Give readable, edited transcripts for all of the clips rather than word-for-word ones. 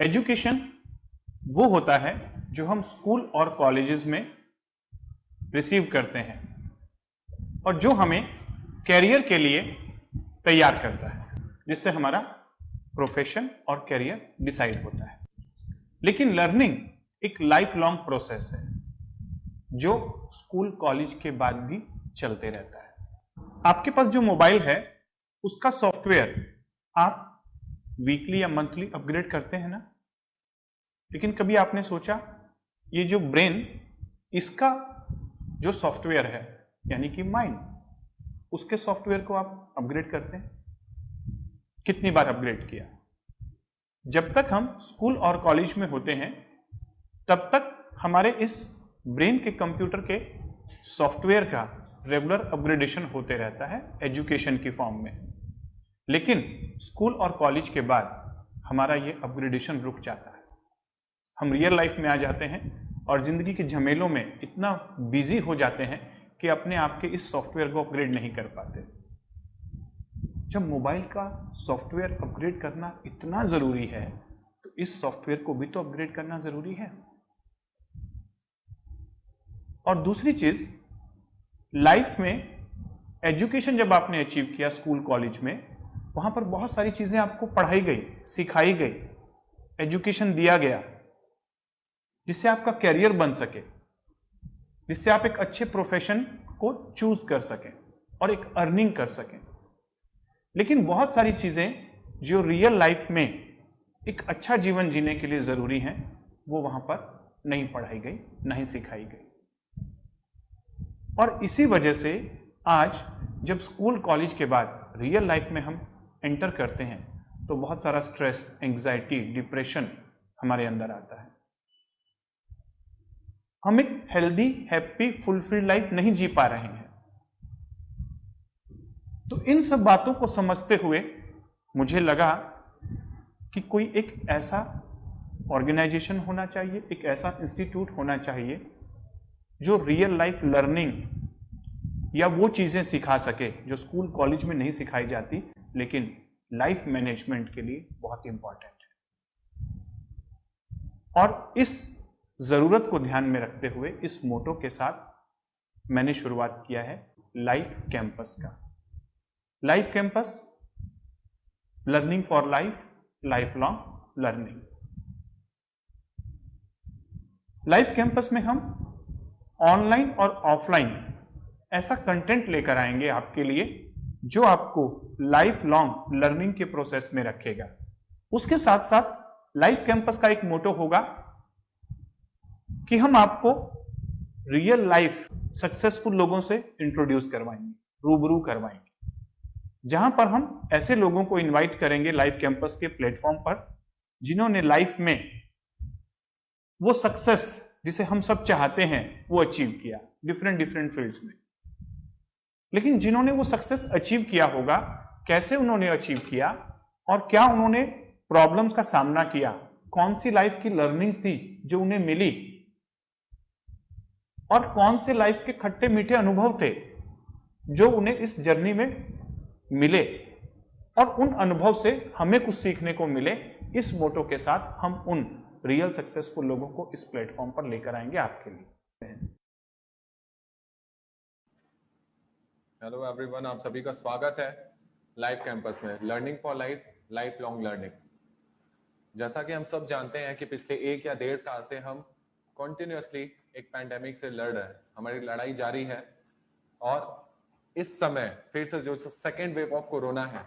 Education वो होता है जो हम स्कूल और कॉलेजेस में रिसीव करते हैं और जो हमें कैरियर के लिए तैयार करता है, जिससे हमारा प्रोफेशन और कैरियर डिसाइड होता है। लेकिन लर्निंग एक लाइफ लॉन्ग प्रोसेस है जो स्कूल कॉलेज के बाद भी चलते रहता है। आपके पास जो मोबाइल है उसका सॉफ्टवेयर आप वीकली या मंथली अपग्रेड करते हैं ना, लेकिन कभी आपने सोचा ये जो ब्रेन, इसका जो सॉफ्टवेयर है यानी कि माइंड, उसके सॉफ्टवेयर को आप अपग्रेड करते हैं? कितनी बार अपग्रेड किया? जब तक हम स्कूल और कॉलेज में होते हैं तब तक हमारे इस ब्रेन के कंप्यूटर के सॉफ्टवेयर का रेगुलर अपग्रेडेशन होते रहता है एजुकेशन की फॉर्म में। लेकिन स्कूल और कॉलेज के बाद हमारा ये अपग्रेडेशन रुक जाता है। हम रियल लाइफ में आ जाते हैं और जिंदगी के झमेलों में इतना बिजी हो जाते हैं कि अपने आप के इस सॉफ्टवेयर को अपग्रेड नहीं कर पाते। जब मोबाइल का सॉफ्टवेयर अपग्रेड करना इतना जरूरी है तो इस सॉफ्टवेयर को भी तो अपग्रेड करना जरूरी है। और दूसरी चीज, लाइफ में एजुकेशन जब आपने अचीव किया स्कूल कॉलेज में, वहां पर बहुत सारी चीजें आपको पढ़ाई गई, सिखाई गई, एजुकेशन दिया गया जिससे आपका कैरियर बन सके, जिससे आप एक अच्छे प्रोफेशन को चूज कर सकें और एक अर्निंग कर सकें। लेकिन बहुत सारी चीजें जो रियल लाइफ में एक अच्छा जीवन जीने के लिए जरूरी हैं वो वहां पर नहीं पढ़ाई गई, नहीं सिखाई गई। और इसी वजह से आज जब स्कूल कॉलेज के बाद रियल लाइफ में हम एंटर करते हैं तो बहुत सारा स्ट्रेस, एंग्जाइटी, डिप्रेशन हमारे अंदर आता है। हम एक हेल्दी, हैप्पी, फुलफिल्ड लाइफ नहीं जी पा रहे हैं। तो इन सब बातों को समझते हुए मुझे लगा कि कोई एक ऐसा ऑर्गेनाइजेशन होना चाहिए, एक ऐसा इंस्टीट्यूट होना चाहिए जो रियल लाइफ लर्निंग या वो चीजें सिखा सके जो स्कूल कॉलेज में नहीं सिखाई जाती लेकिन लाइफ मैनेजमेंट के लिए बहुत इंपॉर्टेंट है। और इस जरूरत को ध्यान में रखते हुए इस मोटो के साथ मैंने शुरुआत किया है लाइफ कैंपस का। Life campus, learning for life, life long learning. Life campus में हम ऑनलाइन और ऑफलाइन ऐसा कंटेंट लेकर आएंगे आपके लिए जो आपको लाइफ लॉन्ग लर्निंग के प्रोसेस में रखेगा। उसके साथ साथ लाइफ कैंपस का एक मोटो होगा कि हम आपको रियल लाइफ सक्सेसफुल लोगों से इंट्रोड्यूस करवाएंगे, रूबरू करवाएंगे, जहां पर हम ऐसे लोगों को इनवाइट करेंगे लाइफ कैंपस के प्लेटफॉर्म पर जिन्होंने लाइफ में वो सक्सेस जिसे हम सब चाहते हैं वो अचीव किया डिफरेंट फील्ड्स में। लेकिन जिन्होंने वो सक्सेस अचीव किया होगा, कैसे उन्होंने अचीव किया और क्या उन्होंने प्रॉब्लम्स का सामना किया, कौन सी लाइफ की लर्निंग्स थी जो उन्हें मिली और कौन से लाइफ के खट्टे मीठे अनुभव थे जो उन्हें इस जर्नी में मिले और उन अनुभव से हमें कुछ सीखने को मिले। इस मोटो के साथ हम उन रियल सक्सेसफुल लोगों को इस प्लेटफॉर्म पर लेकर आएंगे आपके लिए। हेलो एवरीवन, आप सभी का स्वागत है लाइफ कैंपस में, learning for life, life long learning. जैसा कि हम सब जानते हैं कि पिछले 1 या 1.5 साल से हम कॉन्टिन्यूसली एक पैंडेमिक से लड़ रहे हैं, हमारी लड़ाई जारी है। और इस समय फिर से जो सेकेंड वेव ऑफ कोरोना है,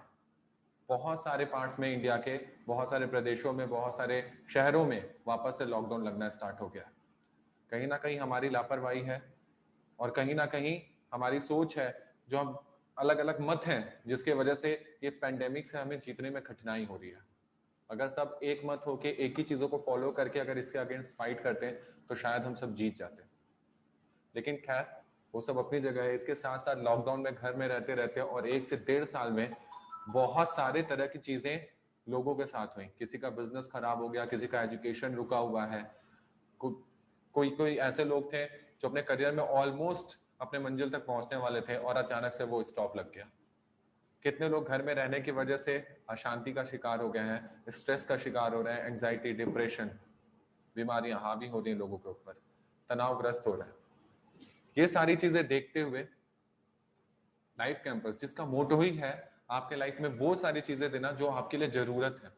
बहुत सारे पार्ट्स में इंडिया के बहुत सारे प्रदेशों में, बहुत सारे शहरों में वापस से लॉकडाउन लगना स्टार्ट हो गया। कहीं ना कहीं हमारी लापरवाही है और कहीं ना कहीं हमारी सोच है, जो हम अलग अलग मत हैं जिसके वजह से ये पैंडेमिक से हमें जीतने में कठिनाई हो रही है। अगर सब एक मत होके एक ही चीजों को फॉलो करके अगर इसके अगेंस्ट फाइट करते हैं तो शायद हम सब जीत जाते। लेकिन खैर, वो सब अपनी जगह है। इसके साथ साथ लॉकडाउन में घर में रहते रहते और 1 से 1.5 साल में बहुत सारे तरह की चीजें लोगों के साथ हुई। किसी का बिजनेस खराब हो गया, किसी का एजुकेशन रुका हुआ है, कोई ऐसे लोग थे जो अपने करियर में ऑलमोस्ट अपने मंजिल तक पहुंचने वाले थे और अचानक से वो स्टॉप लग गया। कितने लोग घर में रहने की वजह से अशांति का शिकार हो गए हैं, स्ट्रेस का शिकार हो रहे हैं, एंजाइटी, डिप्रेशन, बीमारियां हावी हो रही हैं लोगों के ऊपर, तनावग्रस्त हो रहे हैं। ये सारी चीजें देखते हुए लाइफ कैंपस, जिसका मोटो ही है आपके लाइफ में वो सारी चीजें देना जो आपके लिए जरूरत है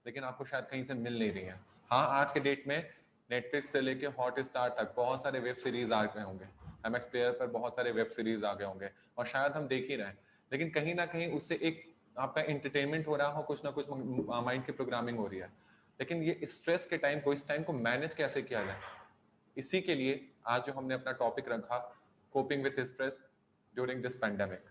लेकिन आपको शायद कहीं से मिल नहीं रही है। हाँ, आज के डेट में नेटफ्लिक्स से लेके हॉटस्टार तक बहुत सारे वेब सीरीज आ गए होंगे, एमएक्स प्लेयर पर बहुत सारे वेब सीरीज आ गए होंगे और शायद हम देख ही रहे हैं, लेकिन कहीं ना कहीं उससे एक आपका एंटरटेनमेंट हो रहा हो, कुछ ना कुछ माइंड की प्रोग्रामिंग हो रही है। लेकिन ये स्ट्रेस के टाइम को, इस टाइम को मैनेज कैसे किया जाए, इसी के लिए आज जो हमने अपना टॉपिक रखा, coping with stress during this pandemic.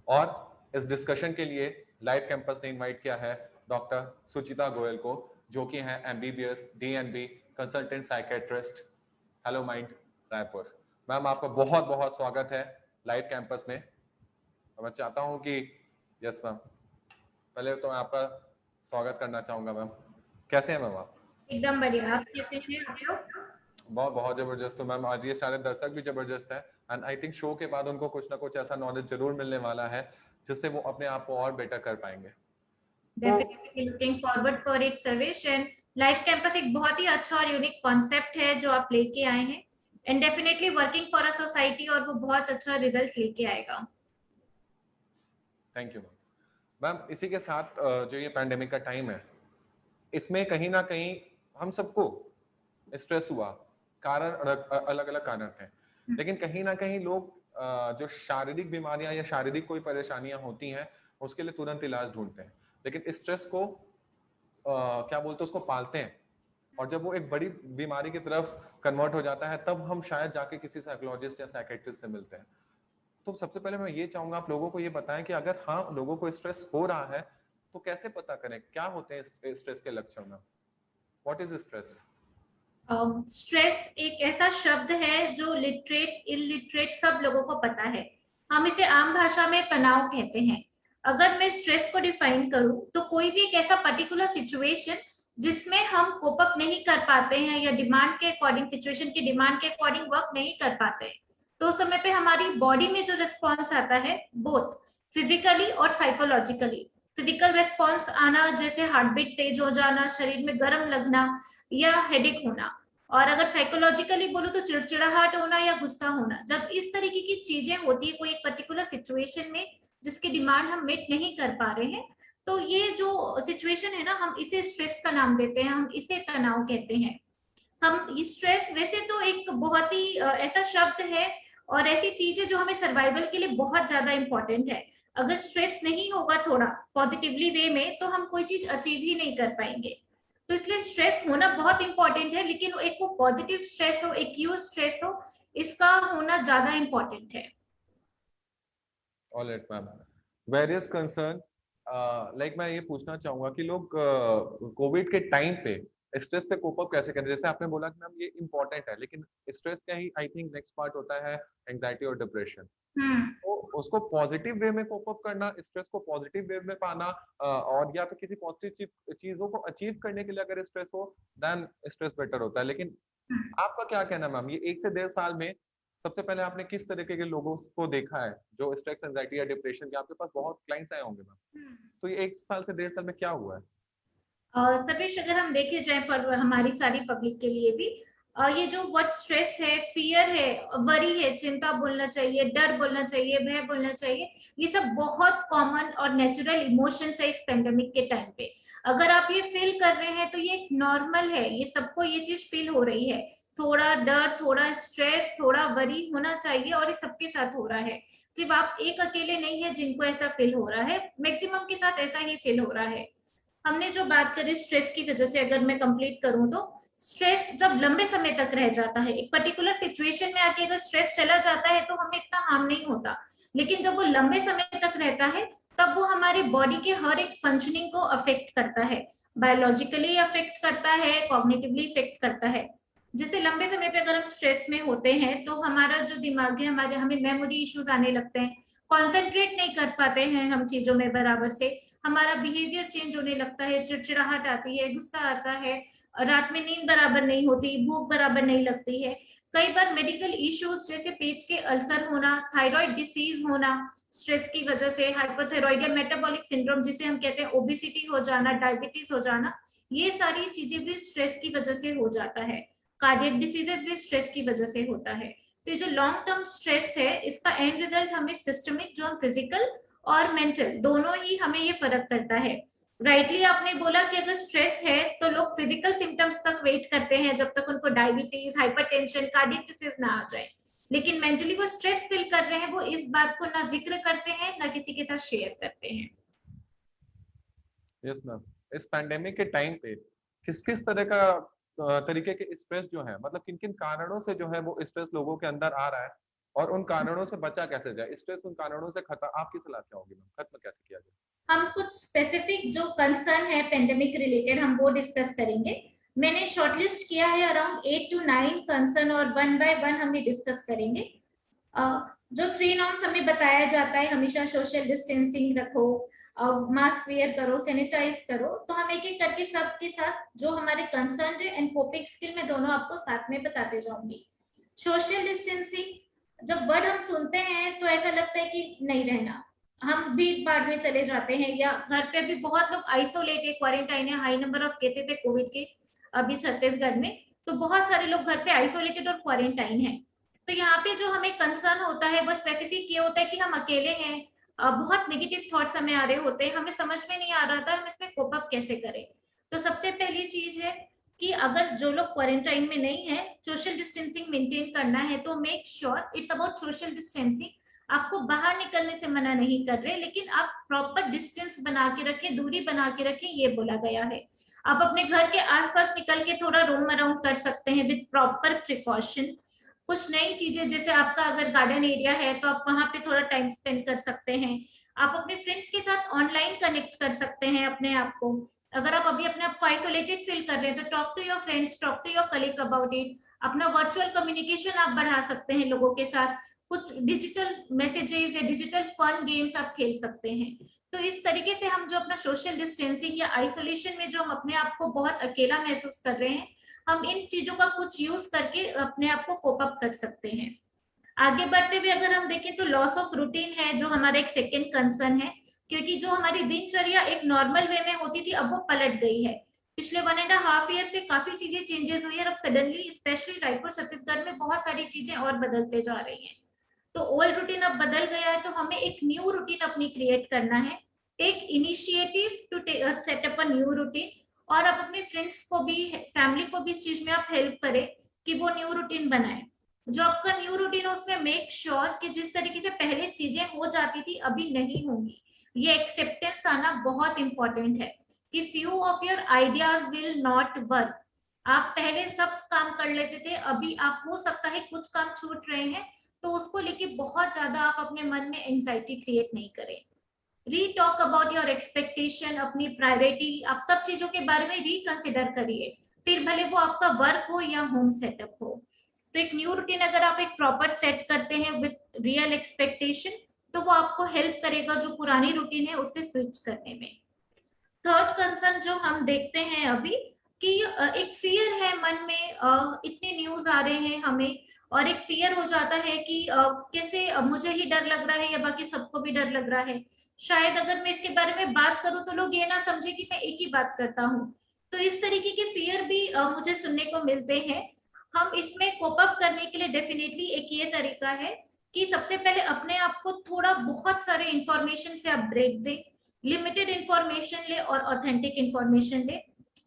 और इस डिस्कशन के लिए लाइव कैंपस ने इनवाइट किया है डॉक्टर सुचिता गोयल को, जो कि हैं MBBS DNB consultant psychiatrist, hello mind Raipur. Ma'am, आपका बहुत बहुत स्वागत है लाइव कैंपस में। मैं चाहता हूं कि यस मैम, पहले तो मैं आपका स्वागत करना चाहूंगा। मैम कैसे हैं मैम आप? एकदम बढ़िया, आप कैसे हैं आप लोग? बहुत बहुत जबरदस्त हो मैम। आज ये सारे दर्शक भी जबरदस्त है एंड आई थिंक शो के बाद उनको कुछ ना कुछ ऐसा नॉलेज जरूर मिलने वाला है जिससे वो अपने आप को और बेटर कर पाएंगे। Definitely looking forward for it Sarvesh. And life campus एक बहुत ही अच्छा और यूनिक कॉन्सेप्ट है जो आप लेके आए हैं and definitely working for a society, और वो बहुत अच्छा रिजल्ट लेके आएगा। Thank you ma'am. मैम, इसी के साथ जो ये पैंडेमिक का टाइम है, इसमें कहीं ना कहीं हम सबको स्ट्रेस हुआ, कारण अलग अलग कारण थे, लेकिन कहीं ना कहीं लोग जो शारीरिक बीमारियां या शारीरिक कोई परेशानियां होती हैं उसके लिए तुरंत इलाज ढूंढते हैं, लेकिन स्ट्रेस को क्या बोलते हैं, उसको पालते हैं, और जब वो एक बड़ी बीमारी की तरफ कन्वर्ट हो जाता है तब हम शायद जाके किसी साइकोलॉजिस्ट या साइकेट्रिस्ट से मिलते हैं। तो सबसे पहले मैं ये चाहूंगा आप लोगों को ये बताएं कि अगर हाँ लोगों को स्ट्रेस हो रहा है तो कैसे पता करें, क्या होते हैं स्ट्रेस के लक्षण में? What is stress? स्ट्रेस एक ऐसा शब्द है जो लिटरेट इलिटरेट सब लोगों को पता है। हम इसे आम भाषा में तनाव कहते हैं। अगर मैं स्ट्रेस को डिफाइन करूं तो कोई भी एक ऐसा पर्टिकुलर सिचुएशन जिसमें हम कोप अप नहीं कर पाते हैं या डिमांड के अकॉर्डिंग, सिचुएशन की डिमांड के अकॉर्डिंग वर्क नहीं कर पाते हैं, तो उस समय पे हमारी बॉडी में जो रिस्पॉन्स आता है, बोथ फिजिकली और साइकोलॉजिकली। फिजिकल रिस्पॉन्स आना जैसे हार्ट बीट तेज हो जाना, शरीर में गर्म लगना या हेडेक होना, और अगर साइकोलॉजिकली बोलो तो चिड़चिड़ाहट होना या गुस्सा होना। जब इस तरीके की चीजें होती है कोई एक पर्टिकुलर सिचुएशन में जिसकी डिमांड हम मीट नहीं कर पा रहे हैं, तो ये जो सिचुएशन है ना, हम इसे स्ट्रेस का नाम देते हैं, हम इसे तनाव कहते हैं। हम स्ट्रेस वैसे तो एक बहुत ही ऐसा शब्द है और ऐसी चीज है जो हमें सर्वाइवल के लिए बहुत ज्यादा इंपॉर्टेंट है। अगर स्ट्रेस नहीं होगा थोड़ा पॉजिटिवली वे में, तो हम कोई चीज अचीव ही नहीं कर पाएंगे। तो इसलिए स्ट्रेस होना बहुत इंपॉर्टेंट है, लेकिन एक वो पॉजिटिव स्ट्रेस हो, एक यू स्ट्रेस हो, इसका होना ज्यादा इंपॉर्टेंट है। Alright ma'am, various concern, like मैं ये पूछना चाहूंगा कि लोग कोविड के टाइम पे स्ट्रेस से कोप अप कैसे करें? जैसे आपने बोला कि मैम ये इंपॉर्टेंट है, लेकिन स्ट्रेस का ही आई थिंक नेक्स्ट पार्ट होता है एंजाइटी और डिप्रेशन। तो उसको पॉजिटिव वे में कोप अप करना, स्ट्रेस को पॉजिटिव वे में पाना, और या तो किसी पॉजिटिव चीजों को अचीव करने के लिए अगर स्ट्रेस हो देन स्ट्रेस बेटर होता है। लेकिन आपका क्या कहना मैम, ये 1 से 1.5 साल में सबसे पहले आपने किस तरीके के लोगों को देखा है जो स्ट्रेस, एंजाइटी या डिप्रेशन के? आपके पास बहुत क्लाइंट्स आए होंगे मैम, तो ये 1 साल से 1.5 साल में क्या हुआ है? सतीश, अगर हम देखे जाए पर हमारी सारी पब्लिक के लिए भी, ये जो वर्ड स्ट्रेस है, फियर है, वरी है, चिंता बोलना चाहिए, डर बोलना चाहिए, भय बोलना चाहिए, ये सब बहुत कॉमन और नेचुरल इमोशंस है इस पेंडेमिक के टाइम पे। अगर आप ये फील कर रहे हैं तो ये एक नॉर्मल है, ये सबको ये चीज फील हो रही है। थोड़ा डर, थोड़ा स्ट्रेस, थोड़ा वरी होना चाहिए, और ये सबके साथ हो रहा है। सिर्फ आप एक अकेले नहीं है जिनको ऐसा फील हो रहा है, मैक्सिमम के साथ ऐसा ही फील हो रहा है। हमने जो बात करी स्ट्रेस की वजह से, अगर मैं कंप्लीट करूं तो स्ट्रेस जब लंबे समय तक रह जाता है, एक पर्टिकुलर सिचुएशन में आके अगर स्ट्रेस चला जाता है तो हमें इतना हार्म नहीं होता, लेकिन जब वो लंबे समय तक रहता है तब वो हमारी बॉडी के हर एक फंक्शनिंग को अफेक्ट करता है। बायोलॉजिकली अफेक्ट करता है, कॉग्निटिवली इफेक्ट करता है। जैसे लंबे समय पे अगर हम स्ट्रेस में होते हैं तो हमारा जो दिमाग है, हमारे हमें मेमोरी इश्यूज आने लगते हैं, कॉन्सेंट्रेट नहीं कर पाते हैं हम चीजों में बराबर से, हमारा बिहेवियर चेंज होने लगता है, चिड़चिड़ाहट आती है, गुस्सा आता है, रात में नींद बराबर नहीं होती, भूख बराबर नहीं लगती है। कई बार मेडिकल इश्यूज जैसे पेट के अल्सर होना, थायराइड डिसीज होना स्ट्रेस की वजह से, हाइपोथायराइड या मेटाबॉलिक सिंड्रोम जिसे हम कहते हैं ओबेसिटी हो जाना, डायबिटीज हो जाना, ये सारी चीजें भी स्ट्रेस की वजह से हो जाता है। कार्डियक डिसीजेस भी स्ट्रेस की वजह से होता है। तो जो लॉन्ग टर्म स्ट्रेस है इसका एंड रिजल्ट हमें सिस्टमिक, जो हम फिजिकल और मेंटल दोनों ही हमें ये फर्क करता है। राइटली आपने बोला कि अगर स्ट्रेस है तो लोग फिजिकल सिम्टम्स तक वेट करते हैं जब तक उनको डायबिटीज, हाइपरटेंशन, कार्डियक डिसीज ना आ जाए, लेकिन मेंटली वो स्ट्रेस फील कर रहे हैं, वो इस बात को ना जिक्र करते हैं ना किसी के साथ शेयर करते हैं। यस मैम, इस पैंडेमिक के टाइम पे किस किस तरह का तरीके के स्ट्रेस जो है, मतलब किन किन कारणों से जो है वो स्ट्रेस लोगों के अंदर आ रहा है, और उन कारणों से बचा कैसे जाए, स्ट्रेस उन कारणों से खत्म, आपकी सलाह क्या होगी मैम, खत्म कैसे किया जाए? हम कुछ स्पेसिफिक जो कंसर्न है पेंडेमिक रिलेटेड हम वो डिस्कस करेंगे। मैंने शॉर्टलिस्ट किया है अराउंड 8 to 9 कंसर्न और वन बाय वन हम डिस्कस करेंगे। जो 3 नॉर्म्स हमें बताया जाता है, हमेशा सोशल डिस्टेंसिंग रखो, मास्क वेयर करो, सैनिटाइज करो, तो हम एक एक करके सबके साथ जो हमारे कंसर्न है एंड कोपिंग स्किल में दोनों आपको साथ में बताते जाऊंगी। सोशल डिस्टेंसिंग जब वर्ड हम सुनते हैं तो ऐसा लगता है कि नहीं रहना, हम भीड़ भाड़ में चले जाते हैं, या घर पे भी बहुत लोग आइसोलेटेड क्वारंटाइन है, हाई नंबर ऑफ केसेस है कोविड के अभी छत्तीसगढ़ में, तो बहुत सारे लोग घर पे आइसोलेटेड और क्वारंटाइन है। तो यहाँ पे जो हमें कंसर्न होता है वो स्पेसिफिक ये होता है कि हम अकेले हैं, बहुत नेगेटिव थॉट्स हमें आ रहे होते हैं, हमें समझ में नहीं आ रहा था हम इसमें कोप अप कैसे करें। तो सबसे पहली चीज है कि अगर जो लोग क्वारंटाइन में नहीं है, सोशल डिस्टेंसिंग मेंटेन करना है, तो make sure it's about social distancing. आपको बाहर निकलने से मना नहीं कर रहे, लेकिन आप प्रॉपर डिस्टेंस बना के रखें, दूरी बना के रखें, ये बोला गया है। आप अपने घर के आसपास निकल के थोड़ा रोम अराउंड कर सकते हैं विद प्रॉपर प्रिकॉशन। कुछ नई चीजें, जैसे आपका अगर गार्डन एरिया है तो आप वहां पे थोड़ा टाइम स्पेंड कर सकते हैं। आप अपने फ्रेंड्स के साथ ऑनलाइन कनेक्ट कर सकते हैं अपने आप को। अगर आप अभी अपने आप को आइसोलेटेड फील कर रहे हैं तो talk to your friends, talk to your colleague about it. अपना वर्चुअल कम्युनिकेशन आप बढ़ा सकते हैं लोगों के साथ, कुछ डिजिटल मैसेजेस या डिजिटल फन गेम्स आप खेल सकते हैं। तो इस तरीके से हम जो अपना सोशल डिस्टेंसिंग या आइसोलेशन में जो हम अपने आप को बहुत अकेला महसूस कर रहे हैं, हम इन चीजों का कुछ यूज करके अपने आप को कोप अप कर सकते हैं। आगे बढ़ते हुए अगर हम देखें तो लॉस ऑफ रूटीन है जो हमारा एक सेकेंड कंसर्न है, क्योंकि जो हमारी दिनचर्या एक नॉर्मल वे में होती थी अब वो पलट गई है। पिछले 1.5 ईयर से काफी चीजें चेंजेस हुई है, अब सडनली स्पेशली रायपुर छत्तीसगढ़ में बहुत सारी चीजें और बदलते जा रही हैं। तो ओल्ड रूटीन अब बदल गया है, तो हमें एक न्यू रूटीन अपनी क्रिएट करना है। Take initiative to set up a new routine, और आप अपने फ्रेंड्स को भी, फैमिली को भी इस चीज में आप हेल्प करें कि वो न्यू रूटीन बनाए। जो आपका न्यू रूटीन है उसमें मेक श्योर कि जिस तरीके से पहले चीजें हो जाती थी अभी नहीं होंगी, ये एक्सेप्टेंस आना बहुत इंपॉर्टेंट है कि few of your ideas will not work. आप पहले सब काम कर लेते थे, अभी आप हो सकता है कुछ काम छूट रहे हैं, तो उसको लेके बहुत ज्यादा आप अपने मन में एंजाइटी क्रिएट नहीं करें। री-टॉक अबाउट योर एक्सपेक्टेशन, अपनी प्रायोरिटी, आप सब चीजों के बारे में रिकंसिडर करिए, फिर भले वो आपका वर्क हो या होम सेटअप हो। तो एक न्यू रूटीन अगर आप एक प्रॉपर सेट करते हैं विद रियल एक्सपेक्टेशन, तो वो आपको हेल्प करेगा जो पुरानी रूटीन है उससे स्विच करने में। थर्ड कंसर्न जो हम देखते हैं अभी कि एक फियर है मन में, इतने न्यूज आ रहे हैं हमें, और एक फियर हो जाता है कि कैसे मुझे ही डर लग रहा है या बाकी सबको भी डर लग रहा है, शायद अगर मैं इसके बारे में बात करूं तो लोग ये ना समझे कि मैं एक ही बात करता हूं। तो इस तरीके के फियर भी मुझे सुनने को मिलते हैं। हम इसमें कोप अप करने के लिए डेफिनेटली एक ये तरीका है कि सबसे पहले अपने आप को थोड़ा बहुत सारे इंफॉर्मेशन से आप ब्रेक दें, लिमिटेड इंफॉर्मेशन ले और ऑथेंटिक इंफॉर्मेशन ले।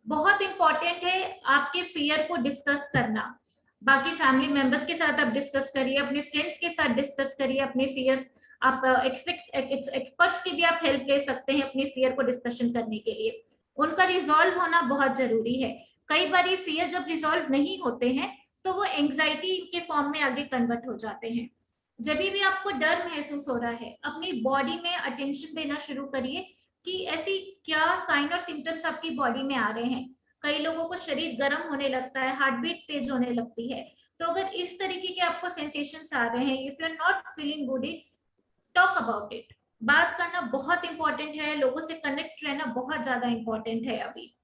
बहुत इंपॉर्टेंट है आपके फियर को डिस्कस करना, बाकी फैमिली मेंबर्स के साथ आप डिस्कस करिए, अपने फ्रेंड्स के साथ डिस्कस करिए अपने फियर्स। आप एक्सपर्ट्स की भी आप हेल्प ले सकते हैं अपने फियर को डिस्कशन करने के लिए, उनका रिजॉल्व होना बहुत जरूरी है। कई बार ये फियर जब रिजॉल्व नहीं होते हैं तो वो एंग्जाइटी के फॉर्म में आगे कन्वर्ट हो जाते हैं। जब भी आपको डर महसूस हो रहा है अपनी बॉडी में अटेंशन देना शुरू करिए कि ऐसी क्या साइन और सिम्टम्स आपकी बॉडी में आ रहे हैं। कई लोगों को शरीर गर्म होने लगता है, हार्ट बीट तेज होने लगती है। तो अगर इस तरीके के आपको सेंसेशंस आ रहे हैं, if you are not feeling good, it talk about it. बात करना बहुत इंपॉर्टेंट है, लोगों से कनेक्ट रहना बहुत ज्यादा इंपॉर्टेंट है। अभी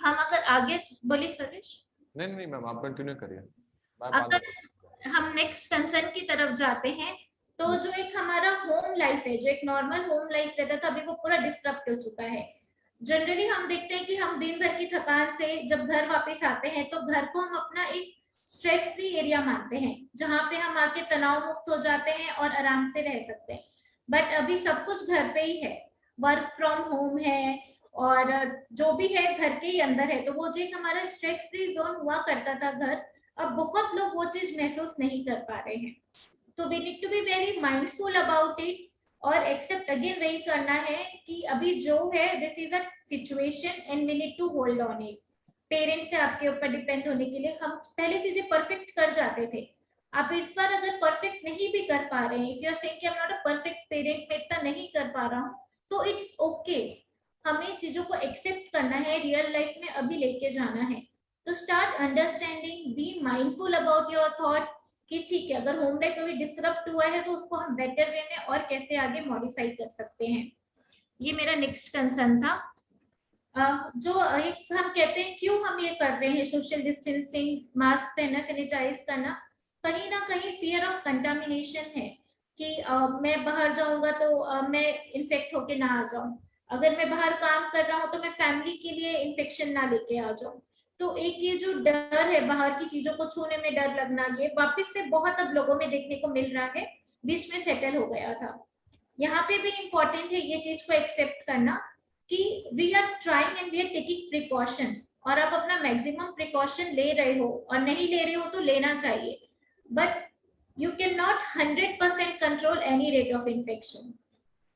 हम अगर आगे बोले सुरेश। नहीं नहीं मैम, आप कंटिन्यू करिए। अगर हम नेक्स्ट कंसर्न की तरफ जाते हैं तो जो एक हमारा होम लाइफ है, जो एक नॉर्मल होम लाइफ रहता था, अभी वो पूरा डिस्टर्ब हो चुका है। जनरली हम देखते हैं कि हम दिन भर की थकान से जब घर वापस आते हैं तो घर को हम अपना एक स्ट्रेस फ्री एरिया मानते हैं, जहाँ पे हम आके तनाव मुक्त हो जाते हैं और आराम से रह सकते हैं। बट अभी सब कुछ घर पे ही है, वर्क फ्रॉम होम है और जो भी है घर के ही अंदर है, तो वो जो एक हमारा स्ट्रेस फ्री जोन हुआ करता था घर, अब बहुत लोग वो चीज महसूस नहीं कर पा रहे हैं। तो we need to be very mindful about it और एक्सेप्ट अगेन वही करना है कि अभी जो है this is a situation and we need to hold on it. Parents से आपके ऊपर डिपेंड होने के लिए हम पहले चीजें परफेक्ट कर जाते थे, आप इस बार अगर परफेक्ट नहीं भी कर पा रहे हैं, इफ यू आर सेइंग कि I am not a perfect parent, मैं इतना नहीं कर पा रहा हूँ, तो इट्स ओके। हमें चीजों को एक्सेप्ट करना है, रियल लाइफ में अभी लेके जाना है। तो start understanding, be mindful about your thoughts कि ठीक है, अगर होम लाइफ में भी डिसरप्ट हुआ है तो उसको हम बेटर वे में और कैसे आगे मॉडिफाई कर सकते हैं। ये मेरा नेक्स्ट कंसर्न था। जो एक हम कहते हैं क्यों हम ये कर रहे हैं, सोशल डिस्टेंसिंग, मास्क पहनना, सैनिटाइज करना, कहीं ना कहीं फियर ऑफ कंटामिनेशन है कि मैं बाहर जाऊंगा तो मैं इन्फेक्ट होके ना आ जाऊं, अगर मैं बाहर काम कर रहा हूं तो मैं फैमिली के लिए इन्फेक्शन ना लेके आ जाऊं। तो एक ये जो डर है, बाहर की चीजों को छूने में डर लगना, ये वापस से बहुत अब लोगों में देखने को मिल रहा है, बीच में सेटल हो गया था। यहाँ पे भी इम्पोर्टेंट है ये चीज को एक्सेप्ट करना कि we are trying and we are taking precautions, और आप अपना मैक्सिमम प्रिकॉशन ले रहे हो, और नहीं ले रहे हो तो लेना चाहिए, but you can not 100% control any rate of infection.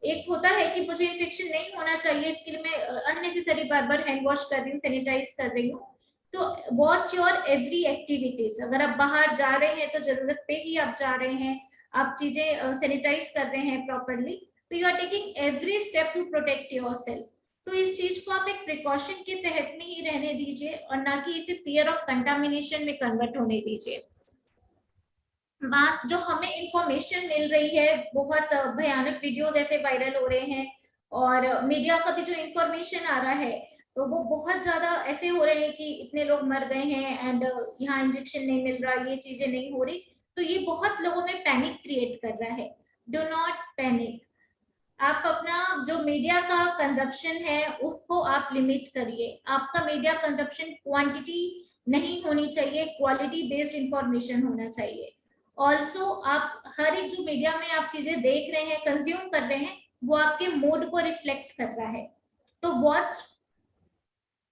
एक होता है कि मुझे इन्फेक्शन नहीं होना चाहिए, इसके लिए मैं अननेसेसरी बार बार हैंड वॉश कर रही हूँ, सैनिटाइज कर रही हूँ। तो वॉच योर एवरी एक्टिविटीज, अगर आप बाहर जा रहे हैं तो जरूरत पे ही आप जा रहे हैं, आप चीजें सैनिटाइज कर रहे हैं प्रॉपरली, तो you are taking every step to protect yourself. तो इस चीज को आप एक प्रिकॉशन के तहत में ही रहने दीजिए और ना कि इसे फियर ऑफ कंटामिनेशन में कन्वर्ट होने दीजिए। जो हमें इंफॉर्मेशन मिल रही है, बहुत भयानक वीडियो ऐसे वायरल हो रहे हैं, और मीडिया का भी जो इंफॉर्मेशन आ रहा है तो वो बहुत ज्यादा ऐसे हो रहे हैं कि इतने लोग मर गए हैं एंड यहाँ इंजेक्शन नहीं मिल रहा, ये चीजें नहीं हो रही, तो ये बहुत लोगों में पैनिक क्रिएट कर रहा है। डू नॉट पैनिक, आप अपना जो मीडिया का कंजप्शन है उसको आप लिमिट करिए। आपका मीडिया कंजप्शन क्वांटिटी नहीं होनी चाहिए, क्वालिटी बेस्ड इंफॉर्मेशन होना चाहिए। ऑल्सो आप हर एक जो मीडिया में आप चीजें देख रहे हैं, कंज्यूम कर रहे हैं, वो आपके मूड को रिफ्लेक्ट कर रहा है। तो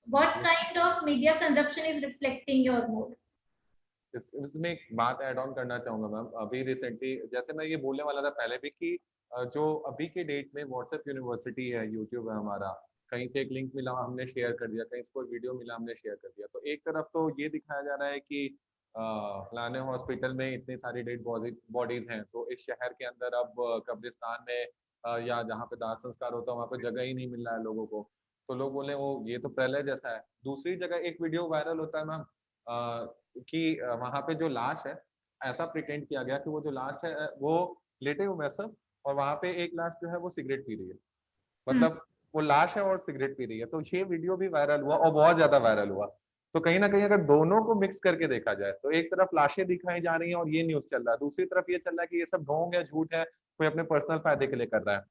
what kind of media consumption is reflecting your mood? इसमें एक बात ऐड ऑन करना चाहूंगा मैम। अभी रिसेंटली जैसे मैं ये बोलने वाला था पहले भी कि जो अभी के डेट में व्हाट्सएप यूनिवर्सिटी है, यूट्यूब है हमारा, कहीं से एक लिंक मिला हमने शेयर कर दिया, कहीं से कोई वीडियो मिला हमने शेयर कर दिया, तो एक तरफ तो ये दिखाया जा रहा है कि फलाने हॉस्पिटल में इतनी सारी डेड बॉडीज हैं, तो इस शहर के अंदर अब कब्रिस्तान में या जहाँ पे दाह संस्कार होता है वहाँ पे जगह ही नहीं मिल रहा है लोगों को, तो लोग बोले वो ये तो प्रलय जैसा है। दूसरी जगह एक वीडियो वायरल होता है मैम कि वहां पे जो लाश है, ऐसा प्रिटेंड किया गया कि वो जो लाश है वो लेटे हुए सब, और वहां पे एक लाश जो है वो सिगरेट पी रही है, मतलब वो लाश है और सिगरेट पी रही है। तो ये वीडियो भी वायरल हुआ और बहुत ज्यादा वायरल हुआ। तो कहीं ना कहीं अगर दोनों को मिक्स करके देखा जाए तो एक तरफ लाशें दिखाई जा रही हैं और ये न्यूज चल रहा है, दूसरी तरफ ये चल रहा है कि ये सब ढोंग है, झूठ है, कोई अपने पर्सनल फायदे के लिए कर रहा है।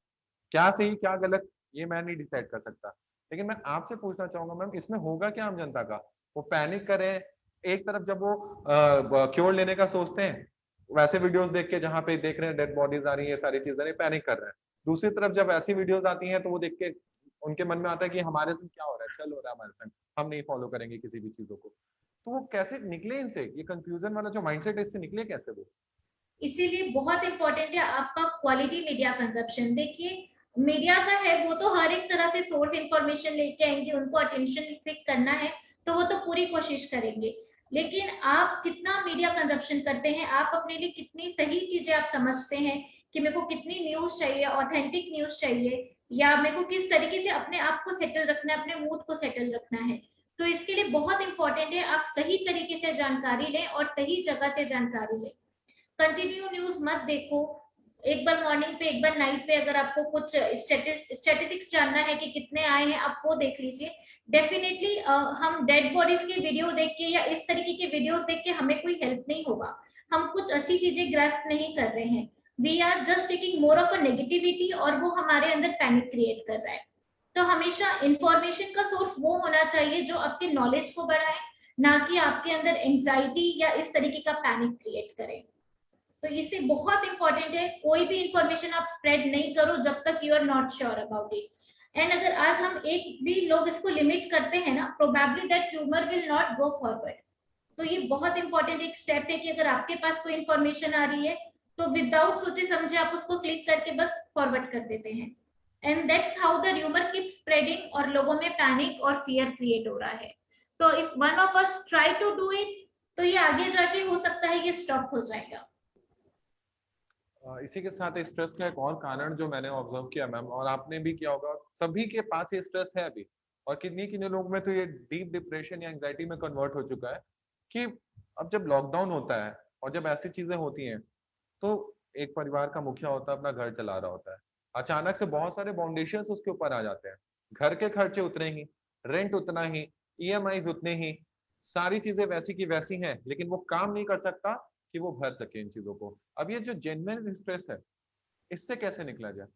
क्या सही क्या गलत ये मैं नहीं डिसाइड कर सकता, लेकिन मैं आपसे पूछना चाहूंगा मैम, इसमें होगा क्या आम जनता का? वो पैनिक करें, एक तरफ जब वो क्योर लेने का सोचते हैं वैसे वीडियोस देख के जहां पे देख रहे हैं डेड बॉडीज आ रही है, ये सारी चीजें, पैनिक कर रहे हैं। दूसरी तरफ जब ऐसी वीडियोस आती हैं तो वो देख के उनके मन में आता है कि हमारे संग क्या हो रहा है, चल हो रहा है हमारे संग, हम नहीं फॉलो करेंगे किसी भी चीजों को। तो वो कैसे निकले इनसे, ये कंफ्यूजन वाला जो माइंडसेट है इससे निकले कैसे वो? इसीलिए बहुत इंपॉर्टेंट है आपका क्वालिटी मीडिया कंजप्शन। देखिए, मीडिया का है वो तो हर एक तरह से सोर्स इंफॉर्मेशन लेके आएंगे, उनको अटेंशन सीक करना है तो वो तो पूरी कोशिश करेंगे, लेकिन आप कितना मीडिया कंजप्शन करते हैं, आप अपने लिए कितनी सही चीजें आप समझते हैं कि मेरे को कितनी न्यूज चाहिए, ऑथेंटिक न्यूज चाहिए, या मेरे को किस तरीके से अपने आप को सेटल रखना है, अपने मूड को सेटल रखना है। तो इसके लिए बहुत इंपॉर्टेंट है आप सही तरीके से जानकारी लें और सही जगह से जानकारी लें। कंटिन्यू न्यूज मत देखो, एक बार मॉर्निंग पे एक बार नाइट पे अगर आपको कुछ स्टैटिस्टिक्स जानना है कि कितने आए हैं, आप वो देख लीजिए। डेफिनेटली हम डेड बॉडीज की वीडियो देख के या इस तरीके की वीडियोस देख के हमें कोई हेल्प नहीं होगा, हम कुछ अच्छी चीजें ग्रास्प नहीं कर रहे हैं, we are just taking more of a negativity और वो हमारे अंदर पैनिक क्रिएट कर रहा है। तो हमेशा इंफॉर्मेशन का सोर्स वो होना चाहिए जो आपके नॉलेज को बढ़ाए, ना कि आपके अंदर एंजाइटी या इस तरीके का पैनिक क्रिएट करे। तो इससे बहुत इंपॉर्टेंट है, कोई भी इंफॉर्मेशन आप स्प्रेड नहीं करो जब तक you are not sure about it. And अगर आज हम एक भी लोग इसको लिमिट करते हैं ना, probably that rumour will not go forward. तो ये बहुत इंपॉर्टेंट एक स्टेप है कि अगर आपके पास कोई इंफॉर्मेशन आ रही है तो विदाउट सोचे समझे आप उसको क्लिक करके बस फॉरवर्ड कर देते हैं, and that's how the rumour keep spreading और लोगों में पैनिक और फियर क्रिएट हो रहा है। तो if one of us try to do it, तो ये आगे जाके हो सकता है ये स्टॉप हो जाएगा। इसी के साथ स्ट्रेस का एक और कारण जो मैंने ऑब्जर्व किया मैम, और आपने भी किया होगा, सभी के पास ये स्ट्रेस है अभी, और किन्हीं किन्हीं लोग में तो ये डीप डिप्रेशन या एंजाइटी में कन्वर्ट हो चुका है कि अब जब लॉकडाउन होता है और जब ऐसी चीजें होती हैं तो एक परिवार का मुखिया होता है, अपना घर चला रहा होता है, अचानक से बहुत सारे बाउंडेशंस उसके ऊपर आ जाते हैं, घर के खर्चे उतने ही, रेंट उतना ही, ईएमआईज उतने ही, सारी चीजें वैसी की वैसी हैं, लेकिन वो काम नहीं कर सकता कि वो भर सके इन चीजों को। अब ये जो जेन्युइन स्ट्रेस है, इससे कैसे निकला जाए?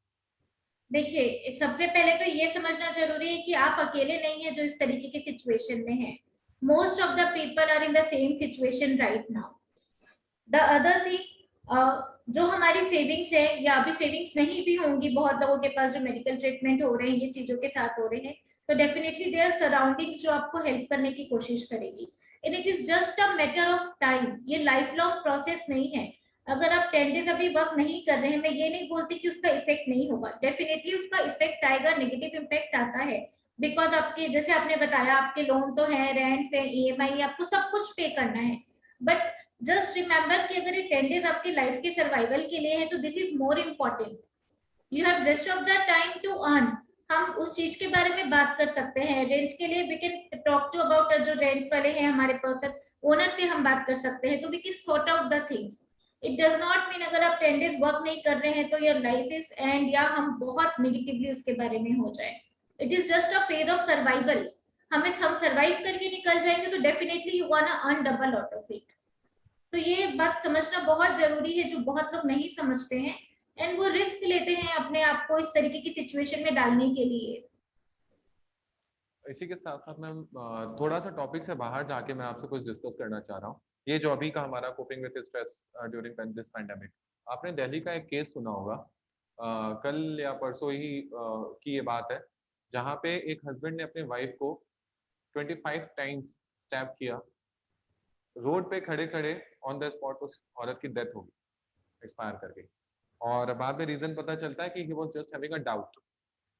देखिए, सबसे पहले तो ये समझना जरूरी है कि आप अकेले नहीं है जो इस तरीके की सिचुएशन में है। Most of the people are in the same situation right now. The other thing, जो हमारी सेविंग्स है या अभी सेविंग्स नहीं भी होंगी बहुत लोगों के पास, जो मेडिकल ट्रीटमेंट हो रहे हैं ये चीजों के साथ हो रहे हैं, तो डेफिनेटली देयर सराउंडिंग्स जो आपको हेल्प करने की कोशिश करेगी, and it is just a matter of time. ये लाइफ लॉन्ग प्रोसेस नहीं है। अगर आप 10 डेज अभी वर्क नहीं कर रहे हैं, मैं ये नहीं बोलती कि उसका इफेक्ट नहीं होगा, डेफिनेटली उसका इफेक्ट आएगा, नेगेटिव इम्पैक्ट आता है। बिकॉज आपके जैसे आपने बताया आपके लोन तो है, रेंट है, ईएमआई, आपको सब कुछ पे करना है। बट जस्ट रिमेंबर कि अगर ये 10 डेज आपकी लाइफ के सर्वाइवल के लिए है तो this is more important. You have rest of the time to earn. हम उस चीज के बारे में बात कर सकते हैं, रेंट के लिए we can talk to about जो रेंट वाले हैं हमारे पर्सन ओनर से हम बात कर सकते हैं, तो we can sort out the things. It does not mean अगर आप 10 डेज वर्क नहीं कर रहे हैं तो योर लाइफ इज एंड, या हम बहुत निगेटिवली उसके बारे में हो जाए। It is just a phase of survival. हम सर्वाइव करके निकल जाएंगे तो definitely you want to earn double out of it. तो ये बात समझना बहुत जरूरी है जो बहुत लोग नहीं समझते हैं, एंड वो रिस्क लेते हैं अपने आप को इस तरीके की सिचुएशन में डालने के लिए। इसी के साथ साथ मैं थोड़ा सा टॉपिक से बाहर जाके मैं आपसे कुछ डिस्कस करना चाह रहा हूँ। ये जो अभी का हमारा coping with stress during this pandemic, आपने दिल्ली का एक केस सुना होगा, कल या परसों ही की ये बात है, जहाँ पे एक हस्बैंड ने अपने वाइफ को 25 टाइम्स स्टैब किया, रोड पे खड़े खड़े ऑन द स्पॉट उस औरत की डेथ हो गई, एक्सपायर कर गई। और बाद में रीजन पता चलता है कि he was just having a doubt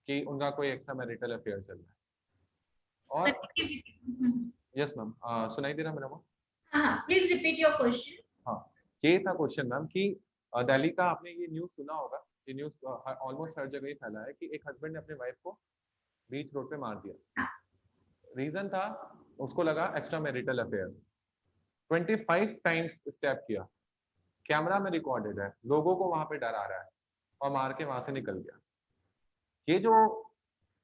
कि उनका कोई एक्स्ट्रा मैरिटल अफेयर चल रहा है। और यस मैम, सुनाई दे रहा मेरा वो? हाँ, प्लीज रिपीट योर क्वेश्चन। हाँ, ये था क्वेश्चन मैम कि दिल्ली का आपने ये न्यूज सुना होगा, ये न्यूज ऑलमोस्ट हर जगह ही फैला है कि एक हस्बैंड ने अपने वाइफ को बीच रोड पे मार दिया। रीजन था, उसको लगा extra marital affair. 25 times step किया, कैमरा में रिकॉर्डेड है, लोगों को वहां पे डरा रहा है, और मार के वहां से निकल गया। ये जो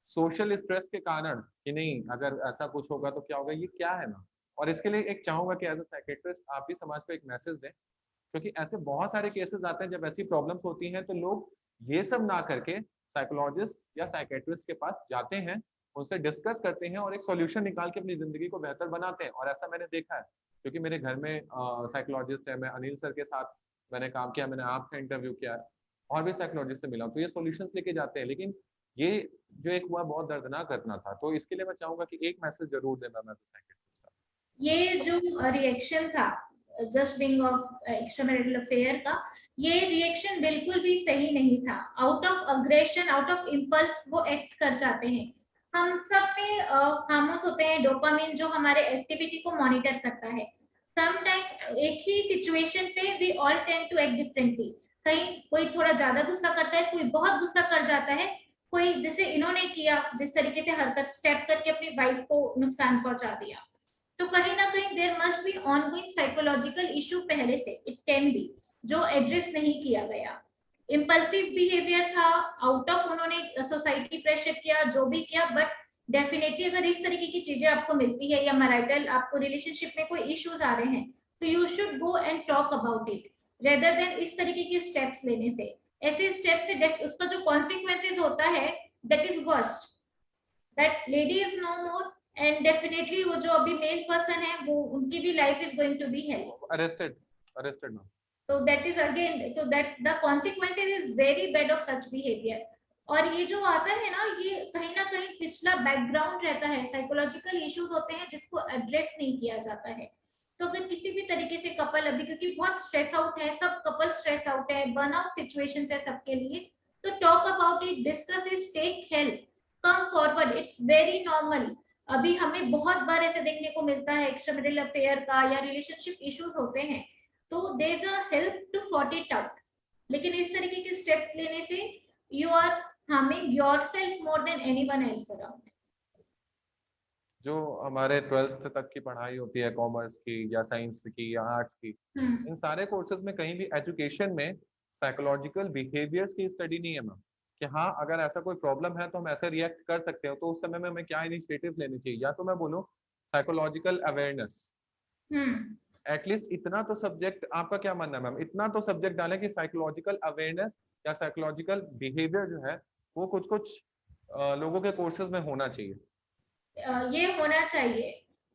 सोशल स्ट्रेस के कारण कि नहीं अगर ऐसा कुछ होगा तो क्या होगा, ये क्या है ना। और इसके लिए एक चाहूंगा कि एज अ साइकेट्रिस्ट आप भी समाज को एक मैसेज दें, क्योंकि ऐसे बहुत सारे केसेस आते हैं जब ऐसी प्रॉब्लम्स होती हैं तो लोग ये सब ना करके साइकोलॉजिस्ट या साइकेट्रिस्ट के पास जाते हैं, उनसे डिस्कस करते हैं और एक सॉल्यूशन निकाल के अपनी जिंदगी को बेहतर बनाते हैं। और ऐसा मैंने देखा है, क्योंकि मेरे घर में साइकोलॉजिस्ट है, मैं अनिल सर के साथ मैंने काम किया, मैंने आपका इंटरव्यू किया है, और भी साइकोलॉजिस्ट से मिला, तो ये सॉल्यूशंस लेके जाते हैं। लेकिन ये जो एक हुआ बहुत दर्दनाक घटना था, तो इसके लिए मैं चाहूंगा कि एक मैसेज जरूर दें मैम एज अ साइकेट्रिस्ट। ये जो रिएक्शन था just being of extramarital affair का, ये रिएक्शन बिल्कुल भी सही नहीं था। Out of aggression, out of impulse वो एक्ट कर जाते हैं। हम सब में हार्मोन्स होते हैं डोपामिन जो हमारे एक्टिविटी को मॉनिटर करता है। समटाइम एक ही सिचुएशन पे we all tend to act differently. कहीं कोई थोड़ा ज्यादा गुस्सा करता है, कोई बहुत गुस्सा कर जाता है, कोई जैसे इन्होंने किया जिस तरीके से हरकत स्टेप करके अपनी वाइफ को नुकसान पहुंचा दिया। तो कहीं ना कहीं there must be ongoing psychological issue पहले से, इट कैन बी, जो एड्रेस नहीं किया गया। इम्पल्सिव बिहेवियर था, आउट ऑफ उन्होंने सोसाइटी प्रेशर किया, जो भी किया, बट डेफिनेटली अगर इस तरीके की चीजें आपको मिलती है या मैरिटल आपको रिलेशनशिप में कोई इश्यूज आ रहे हैं, तो you should go and talk about it rather than इस तरीके के स्टेप्स लेने से। ऐसे स्टेप से उसका जो कॉन्सिक्वेंसेज होता है that is worst, that lady is no more, and definitely वो जो अभी मेल पर्सन है वो उनकी भी life is going to be help arrested ना। So that is again, so that the consequences is very bad of such behavior। और ये जो आता है ना, ये कहीं ना कहीं पिछला बैकग्राउंड रहता है, साइकोलॉजिकल इश्यूज होते हैं जिसको एड्रेस नहीं किया जाता है। तो अगर किसी भी तरीके से कपल अभी, क्योंकि बहुत स्ट्रेस आउट है, सब कपल स्ट्रेस आउट है, बर्नआउट सिचुएशन है सबके लिए, तो talk about it, discuss it, take help, come forward, it's very normal. अभी हमें बहुत बार ऐसे देखने को मिलता है एक्स्ट्रामैरिटल अफेयर का या रिलेशनशिप इश्यूज होते हैं, तो there is a help to sort it out. लेकिन इस तरीके के स्टेप्स लेने से you are harming yourself more than anyone else around. जो हमारे 12th तक की पढ़ाई होती है, कॉमर्स की या साइंस की या आर्ट्स की, इन सारे कोर्सेज में कहीं भी एजुकेशन में साइकोलॉजिकल बिहेवियर्स की स्टडी नहीं है मैम, कि हाँ अगर ऐसा कोई प्रॉब्लम है तो हम ऐसे रिएक्ट कर सकते हो, तो उस समय में हमें क्या इनिशिएटिव लेने चाहिए, या तो मैं बोलूँ साइकोलॉजिकल अवेयरनेस। एटलीस्ट इतना तो सब्जेक्ट, आपका क्या मानना है मैम, इतना तो सब्जेक्ट डालें कि साइकोलॉजिकल अवेयरनेस या साइकोलॉजिकल बिहेवियर जो है वो कुछ कुछ लोगों के कोर्सेज में होना चाहिए। ये होना चाहिए,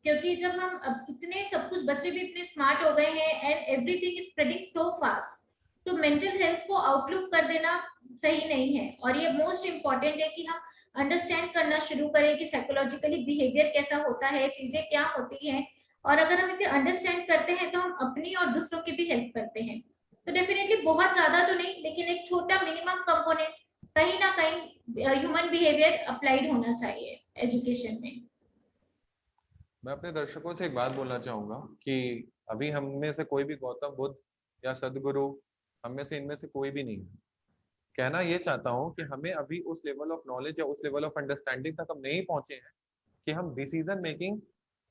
क्योंकि जब हम अब इतने सब कुछ, बच्चे भी इतने स्मार्ट हो गए हैं and everything is spreading so fast, तो मेंटल हेल्थ को आउटलुक कर देना सही नहीं है। और ये मोस्ट इम्पॉर्टेंट है कि हम अंडरस्टैंड करना शुरू करें कि साइकोलॉजिकली बिहेवियर कैसा होता है, चीजें क्या होती हैं, और अगर हम इसे अंडरस्टैंड करते हैं तो हम अपनी और दूसरों की भी हेल्प करते हैं। तो डेफिनेटली बहुत ज्यादा तो नहीं, लेकिन एक छोटा मिनिमम कंपोनेंट कहीं ना कहीं ह्यूमन बिहेवियर अप्लाइड होना चाहिए एजुकेशन में। मैं अपने दर्शकों से एक बात बोलना चाहूंगा कि अभी हम में से कोई भी गौतम बुद्ध या सदगुरु, हम में से इनमें से कोई भी नहीं है। कहना ये चाहता हूँ कि हमें अभी उस लेवल ऑफ नॉलेज या उस लेवल ऑफ अंडरस्टैंडिंग तक हम नहीं पहुंचे हैं कि हम डिसीजन मेकिंग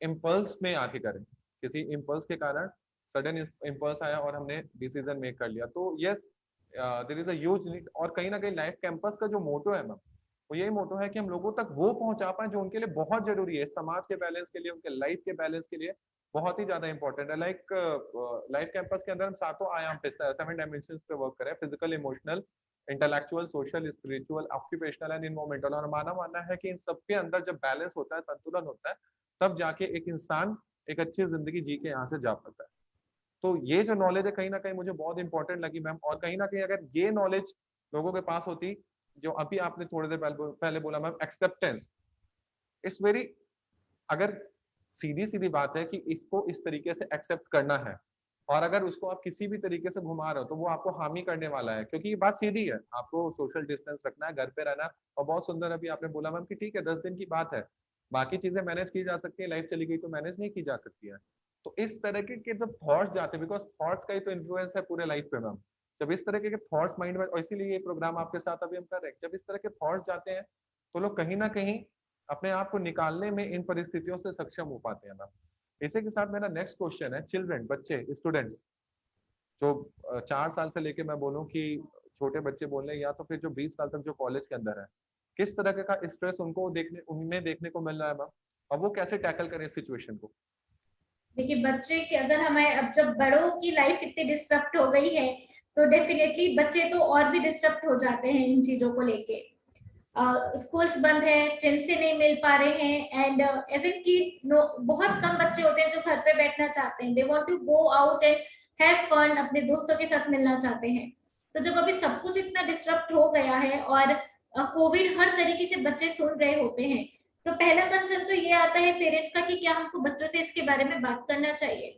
इम्पल्स में आके करें। किसी इम्पल्स के कारण सडन इम्पल्स आया और हमने डिसीजन मेक कर लिया, तो yes there is a huge need. और कहीं ना कहीं लाइफ कैंपस का जो मोटो है मैम, वो यही मोटो है कि हम लोगों तक वो पहुंचा पाए जो उनके लिए बहुत जरूरी है, समाज के बैलेंस के लिए, उनके लाइफ के बैलेंस के लिए बहुत ही ज्यादा इंपॉर्टेंट है। लाइक लाइफ कैंपस के अंदर हम सातों आयाम पे, 7 डायमेंशंस पे वर्क करें, physical, emotional, intellectual, social, spiritual, occupational and environmental. और हमारा मानना है कि इन सबके अंदर जब बैलेंस होता है, संतुलन होता है, तब जाके एक इंसान एक अच्छी जिंदगी जी के यहाँ से जा पाता है। तो ये जो नॉलेज है कहीं ना कहीं मुझे बहुत इंपॉर्टेंट लगी मैम। और कहीं ना कहीं अगर ये नॉलेज लोगों के पास होती, जो अभी आपने थोड़ी देर पहले बोला मैम, एक्सेप्टेंस इट्स वेरी, अगर सीधी सीधी बात है कि इसको इस तरीके से एक्सेप्ट करना है, और अगर उसको आप किसी भी तरीके से घुमा रहे हो तो वो आपको हानि करने वाला है, क्योंकि ये बात सीधी है, आपको सोशल डिस्टेंस रखना है, घर पे रहना है। और बहुत सुंदर अभी आपने बोला मैम कि ठीक है 10 दिन की बात है, बाकी चीजें मैनेज की जा सकती है, लाइफ चली गई तो मैनेज नहीं की जा सकती है। तो इस तरह के जब थॉट्स जाते हैं, बिकॉज थॉट्स का ही तो इन्फ्लुएंस है पूरे लाइफ पे मैम, जब इस तरह के थॉट्स माइंड में, और इसीलिए ये प्रोग्राम आपके साथ अभी हम कर रहे हैं, जब इस तरह के थॉट्स जाते हैं तो लोग कहीं ना कहीं अपने आप को निकालने में इन परिस्थितियों से सक्षम हो पाते हैं मैम। इसी के साथ मेरा नेक्स्ट क्वेश्चन है, चिल्ड्रन, बच्चे, स्टूडेंट्स, जो 4 साल से लेके मैं बोलूं कि छोटे बच्चे बोल रहे हैं, या तो फिर जो 20 साल तक जो कॉलेज के अंदर है, किस तरह का स्ट्रेस उनमें देखने को मिल रहा है मैम, और वो कैसे टैकल करें इस सिचुएशन को? देखिए, बच्चे के अगर हमें, अब जब बड़ों की लाइफ इतनी डिस्टर्ब हो गई है तो डेफिनेटली बच्चे तो और भी डिस्टर्ब हो जाते हैं इन चीजों को लेके। स्कूल्स बंद है, फ्रेंड से नहीं मिल पा रहे हैं, एंड इवन की बहुत कम बच्चे होते हैं जो घर पे बैठना चाहते हैं, they want to go out and have fun, अपने दोस्तों के साथ मिलना चाहते हैं। तो जब अभी सब कुछ इतना डिस्टर्ब हो गया है और कोविड हर तरीके से बच्चे सुन रहे होते हैं, तो पहला कंसर्न तो ये आता है पेरेंट्स का कि क्या हमको बच्चों से इसके बारे में बात करना चाहिए।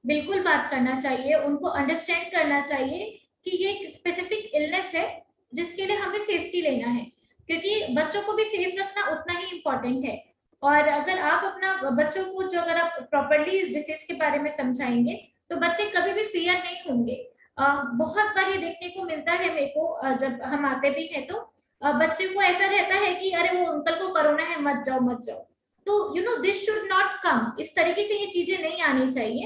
बिल्कुल बात करना चाहिए, उनको अंडरस्टैंड करना चाहिए कि ये एक स्पेसिफिक इलनेस है जिसके लिए हमें सेफ्टी लेना है, क्योंकि बच्चों को भी सेफ रखना उतना ही इम्पोर्टेंट है। और अगर आप अपना बच्चों को, जो अगर आप प्रॉपरली इस डिसीज के बारे में समझाएंगे तो बच्चे कभी भी फियर नहीं होंगे। बहुत बार ये देखने को मिलता है मेरे को, जब हम आते भी हैं तो बच्चे को ऐसा रहता है कि अरे वो अंकल को कोरोना है, मत जाओ मत जाओ। तो you know this should not come, इस तरीके से ये चीजें नहीं आनी चाहिए।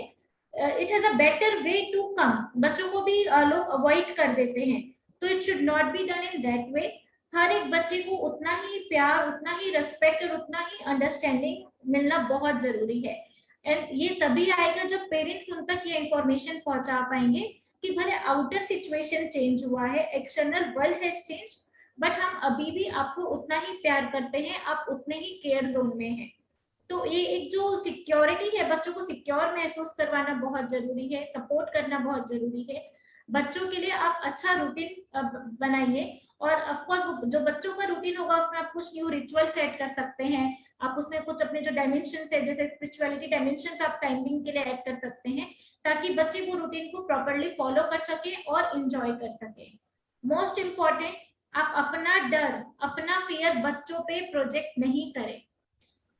It has a better way to come. बच्चों को भी लोग अवॉइड कर देते हैं, तो it should not be done in that way. हर एक बच्चे को उतना ही प्यार, उतना ही रेस्पेक्ट और उतना ही अंडरस्टैंडिंग मिलना बहुत जरूरी है। एंड ये तभी आएगा जब पेरेंट्स उन तक ये इंफॉर्मेशन पहुंचा पाएंगे कि भले आउटर सिचुएशन चेंज हुआ है, external world has changed, but हम अभी भी आपको उतना ही प्यार करते हैं, आप उतने ही केयर जोन में हैं। तो ये एक जो सिक्योरिटी है, बच्चों को सिक्योर महसूस करवाना बहुत जरूरी है, सपोर्ट करना बहुत जरूरी है। बच्चों के लिए आप अच्छा रूटीन बनाइए, और ऑफ कोर्स जो बच्चों का रूटीन होगा उसमें आप कुछ न्यू रिचुअल सेट कर सकते हैं। आप उसमें कुछ अपने जो डायमेंशन है, जैसे स्पिरिचुअलिटी डायमेंशन, आप टाइमिंग के लिए ऐड कर सकते हैं, ताकि बच्चे वो रूटीन को प्रॉपरली फॉलो कर सके और इंजॉय कर सके। मोस्ट इम्पॉर्टेंट, आप अपना डर, अपना फियर बच्चों पे प्रोजेक्ट नहीं करें।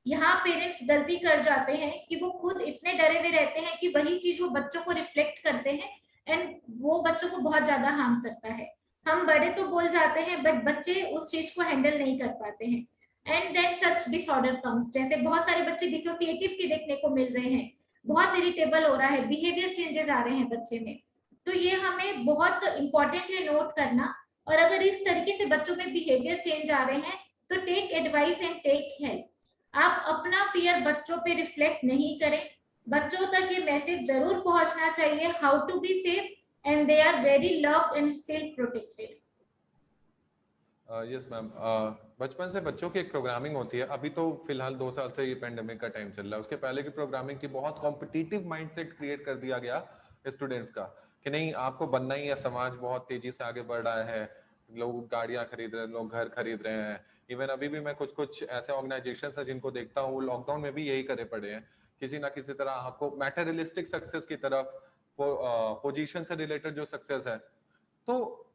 यहाँ पेरेंट्स गलती कर जाते हैं कि वो खुद इतने डरे हुए रहते हैं कि वही चीज वो बच्चों को रिफ्लेक्ट करते हैं, एंड वो बच्चों को बहुत ज्यादा हार्म करता है। हम बड़े तो बोल जाते हैं, बट बच्चे उस चीज को हैंडल नहीं कर पाते हैं, and then such disorder comes. जैसे बहुत सारे बच्चे डिसोसिएटिव के देखने को मिल रहे हैं, बहुत इरिटेबल हो रहा है, बिहेवियर चेंजेस आ रहे हैं बच्चे में। तो ये हमें बहुत इंपॉर्टेंट है नोट करना। और अगर इस तरीके से बच्चों में बिहेवियर चेंज आ रहे हैं, तो take advice and take help. आप अपना फियर बच्चों पे रिफ्लेक्ट नहीं करें। बच्चों तक ये मैसेज जरूर पहुंचना चाहिए, how to be safe and they are very loved and still protected. Yes ma'am, बचपन से बच्चों की एक प्रोग्रामिंग होती है। अभी तो फिलहाल 2 साल से ये पेंडेमिक का टाइम चल रहा है, उसके पहले की प्रोग्रामिंग की बहुत कॉम्पिटिटिव माइंडसेट क्रिएट कर दिया गया स्टूडेंट्स का, कि नहीं आपको बनना ही है। समाज बहुत तेजी से आगे बढ़ रहा है, लोग गाड़ियां खरीद रहे हैं, लोग घर खरीद रहे हैं। इवन अभी भी मैं कुछ ऐसे ऑर्गेनाइजेशन है जिनको देखता हूँ, लॉकडाउन में भी यही करे पड़े हैं, किसी ना किसी तरह आपको मैटेरियलिस्टिक सक्सेस की तरफ, पोजीशन से रिलेटेड जो सक्सेस है। तो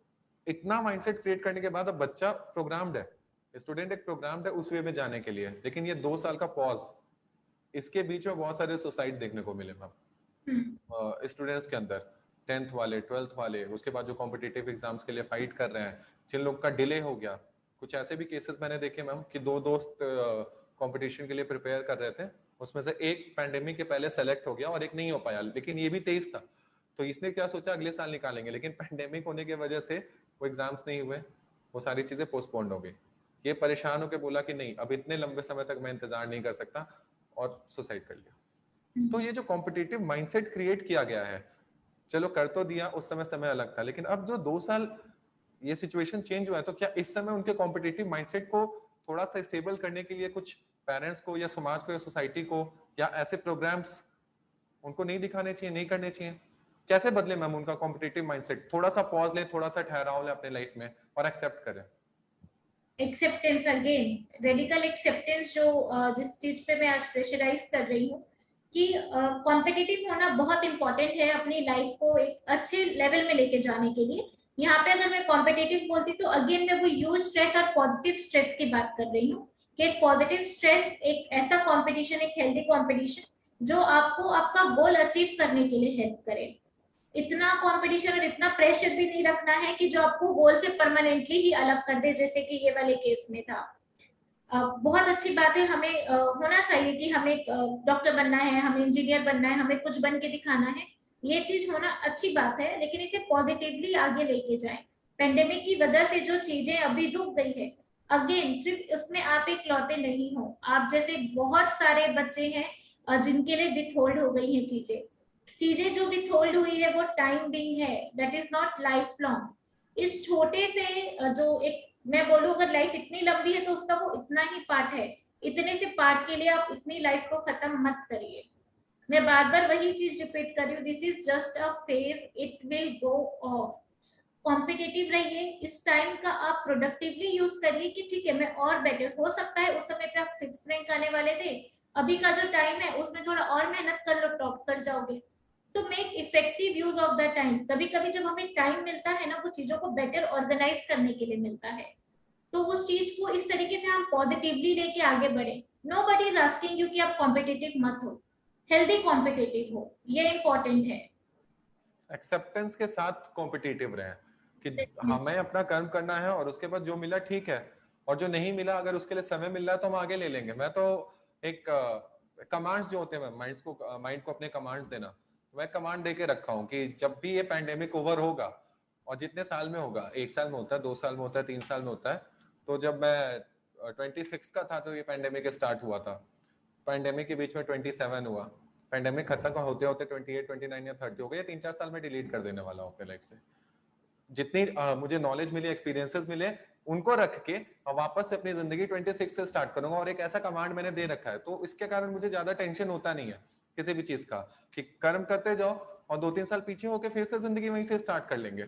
इतना माइंडसेट क्रिएट करने के बाद अब बच्चा प्रोग्राम्ड है, स्टूडेंट एक प्रोग्राम्ड है उस वे में जाने के लिए। लेकिन ये 2 साल का पॉज, इसके बीच में बहुत सारे सुसाइड देखने को मिले मैम स्टूडेंट्स के अंदर, 10th वाले, 12th वाले, उसके बाद जो कॉम्पिटिटिव एग्जाम्स के लिए फाइट कर रहे हैं, जिन लोग का डिले हो गया। कुछ ऐसे भी केसेस मैंने देखे मैम कि 2 दोस्त कंपटीशन के लिए प्रिपेयर कर रहे थे, उसमें से एक पैंडेमिक के पहले सेलेक्ट हो गया और एक नहीं हो पाया, लेकिन ये भी तेज था। तो इसने क्या सोचा अगले साल निकालेंगे, लेकिन पैंडेमिक होने की वजह से वो एग्जाम्स नहीं हुए, वो सारी चीजें पोस्टपोन्ड हो गई। ये परेशान होकर बोला कि नहीं अब इतने लंबे समय तक मैं इंतजार नहीं कर सकता, और सुसाइड कर लिया। तो ये जो कॉम्पिटिटिव माइंडसेट क्रिएट किया गया है, चलो कर तो दिया, उस समय समय अलग था, लेकिन अब जो 2 साल ये सिचुएशन चेंज हुआ है, तो क्या इस समय उनके कॉम्पिटिटिव माइंडसेट को थोड़ा सा स्टेबल करने के लिए कुछ पेरेंट्स को या समाज को या सोसाइटी को या ऐसे प्रोग्राम्स उनको नहीं दिखाने चाहिए, नहीं करने चाहिए? कैसे बदले मैम उनका कॉम्पिटिटिव माइंडसेट? थोड़ा सा पॉज ले, थोड़ा सा ठहराव ले अपने लाइफ में और एक्सेप्ट करें। एक्सेप्टेंस, अगेन रेडिकल एक्सेप्टेंस, जो जिस चीज पे मैं आज प्रेशराइज कर रही हूँ कि कॉम्पिटिटिव होना बहुत इंपॉर्टेंट है अपनी लाइफ को एक अच्छे लेवल में लेके जाने के लिए। यहाँ पे अगर मैं कॉम्पिटिटिव बोलती तो अगेन मैं वो यूज स्ट्रेस और पॉजिटिव स्ट्रेस की बात कर रही हूँ, कि एक पॉजिटिव स्ट्रेस, एक ऐसा कंपटीशन, एक हेल्दी कंपटीशन जो आपको आपका गोल अचीव करने के लिए हेल्प करे। इतना कंपटीशन और इतना प्रेशर भी नहीं रखना है कि जो आपको गोल से परमानेंटली ही अलग कर दे, जैसे कि ये वाले केस में था। बहुत अच्छी बात है, हमें होना चाहिए कि हमें डॉक्टर बनना है, हमें इंजीनियर बनना है, हमें कुछ बन के दिखाना है, ये चीज होना अच्छी बात है, लेकिन इसे पॉजिटिवली आगे लेके जाएं। पेंडेमिक की वजह से जो चीजें अभी रुक गई है, अगेन सिर्फ उसमें आप एक लौटे नहीं हो, आप जैसे बहुत सारे बच्चे हैं जिनके लिए विथहोल्ड हो गई है चीजें जो विथहोल्ड हुई है वो टाइम बिंग है, that is not life long. इस छोटे से जो एक, मैं बोलूं अगर लाइफ इतनी लंबी है तो उसका वो इतना ही पार्ट है, इतने से पार्ट के लिए आप इतनी लाइफ को खत्म मत करिए। मैं बार बार वही चीज रिपीट कर रही हूँ, this is just a phase, it will go of. Competitive रहिए, इस टाइम का आप प्रोडक्टिवली यूज करिए कि ठीक है मैं और बेटर, हो सकता है उस समय पे आप 6th रैंक आने वाले थे, अभी का जो टाइम है उसमें थोड़ा और मेहनत कर लो, टॉप कर जाओगे। तो make effective use of the time. कभी कभी जब हमें टाइम मिलता है ना, वो चीजों को बेटर ऑर्गेनाइज करने के लिए मिलता है, तो उस चीज को इस तरीके से हम पॉजिटिवली लेके आगे बढ़े। नोबडी इज आस्किंग यू कि आप कॉम्पिटिटिव मत हो, हेल्दी कॉम्पिटिटिव हो, ये इंपॉर्टेंट है। एक्सेप्टेंस के साथ कॉम्पिटिटिव रहें कि हमें अपना कर्म करना है और उसके बाद जो मिला ठीक है, और जो नहीं मिला अगर उसके लिए समय मिल रहा है तो हम आगे ले लेंगे। मैं तो एक कमांड्स जो होते हैं माइंड को अपने कमांड्स देना, मैं कमांड दे के रखा हूँ कि जब भी ये पैंडेमिक ओवर होगा और जितने साल में होगा, 1 साल में होता है, 2 साल में होता है, 3 साल में होता है। तो जब मैं 26 का था तो ये पैंडेमिक स्टार्ट हुआ था। पैंडेमिक के बीच में 27 हुआ, पैंडेमिक खत्म होते होते 28, 29 या 30 हो गए। 3-4 साल में डिलीट कर देने वाला हूँ अपने लाइफ से। जितनी मुझे नॉलेज मिली, एक्सपीरियंसेस मिले, उनको रख के और वापस से अपनी जिंदगी 26 से स्टार्ट करूंगा। और एक ऐसा कमांड मैंने दे रखा है, तो इसके कारण मुझे ज्यादा टेंशन होता नहीं है किसी भी चीज का, कि कर्म करते जाओ और 2-3 साल पीछे होके फिर से जिंदगी वहीं से स्टार्ट कर लेंगे।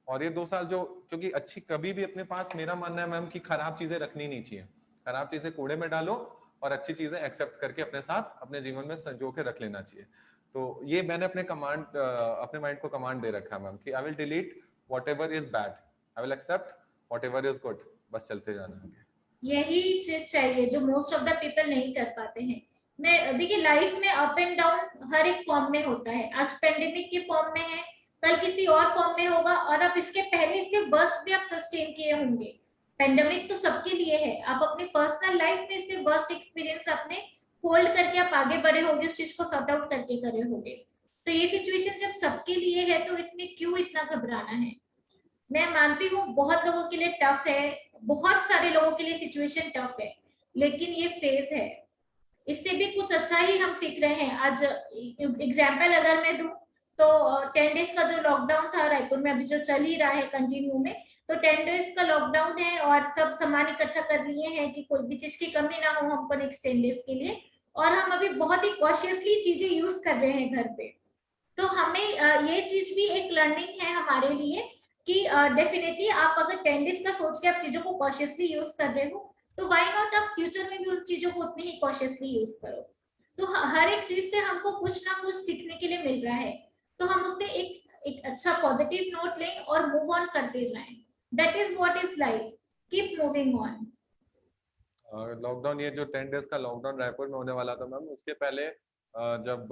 और ये 2 साल जो, क्योंकि अच्छी कभी भी अपने पास, मेरा मानना है मैम कि खराब चीजें रखनी नहीं चाहिए। खराब चीजें कूड़े में डालो और अच्छी चीजें एक्सेप्ट करके अपने साथ अपने जीवन में संजो के रख लेना चाहिए। तो ये मैंने अपने अपने माइंड को कमांड दे रखा है मैम, कि I will delete whatever is bad, I will accept whatever is good। बस चलते जाना आगे। यही चीज चाहिए जो मोस्ट ऑफ द पीपल नहीं कर पाते हैं। मैं देखिए, लाइफ में अप एंड डाउन हर एक फॉर्म में होता है। आज पेंडेमिक के फॉर्म में है, कल किसी और फॉर्म में होगा, और अब इसके पहले इसके वर्स्ट भी आप सस्टेन किए होंगे। पेंडेमिक तो सबके लिए है, आप अपनी पर्सनल लाइफ में इससे वर्स्ट एक्सपीरियंस अपने होल्ड करके आप आगे बढ़े होंगे, उस चीज को सॉर्ट आउट करके करे होंगे। तो ये सिचुएशन जब सबके लिए है तो इसमें क्यों इतना घबराना है। मैं मानती हूँ बहुत लोगों के लिए टफ है, बहुत सारे लोगों के लिए सिचुएशन टफ है, लेकिन ये फेज है। इससे भी कुछ अच्छा ही हम सीख रहे हैं। आज एग्जाम्पल अगर मैं दूं तो 10 डेज का जो लॉकडाउन था रायपुर में, अभी जो चल ही रहा है कंटिन्यू में, तो 10 डेज का लॉकडाउन है और सब सामान इकट्ठा कर लिए हैं कि कोई भी चीज की कमी ना हो हमको नेक्स्ट 10 डेज के लिए। और हम अभी बहुत ही कॉशियसली चीजें यूज कर रहे हैं घर पे। तो हमें ये चीज भी एक लर्निंग है हमारे लिए कि डेफिनेटली आप अगर 10 डेज का सोच के आप चीजों को कॉशियसली यूज कर रहे हो, तो व्हाई नॉट आप फ्यूचर में भी उन चीजों को उतनी ही कॉशियसली यूज करो। तो हर एक चीज से हमको कुछ ना कुछ सीखने के लिए मिल रहा है, तो हम उससे एक अच्छा पॉजिटिव नोट लें और मूव ऑन करते जाएं। That is what is life, keep moving on. Lockdown, ये जो 10 डेज का लॉकडाउन रायपुर में होने वाला था मैम, उसके पहले जब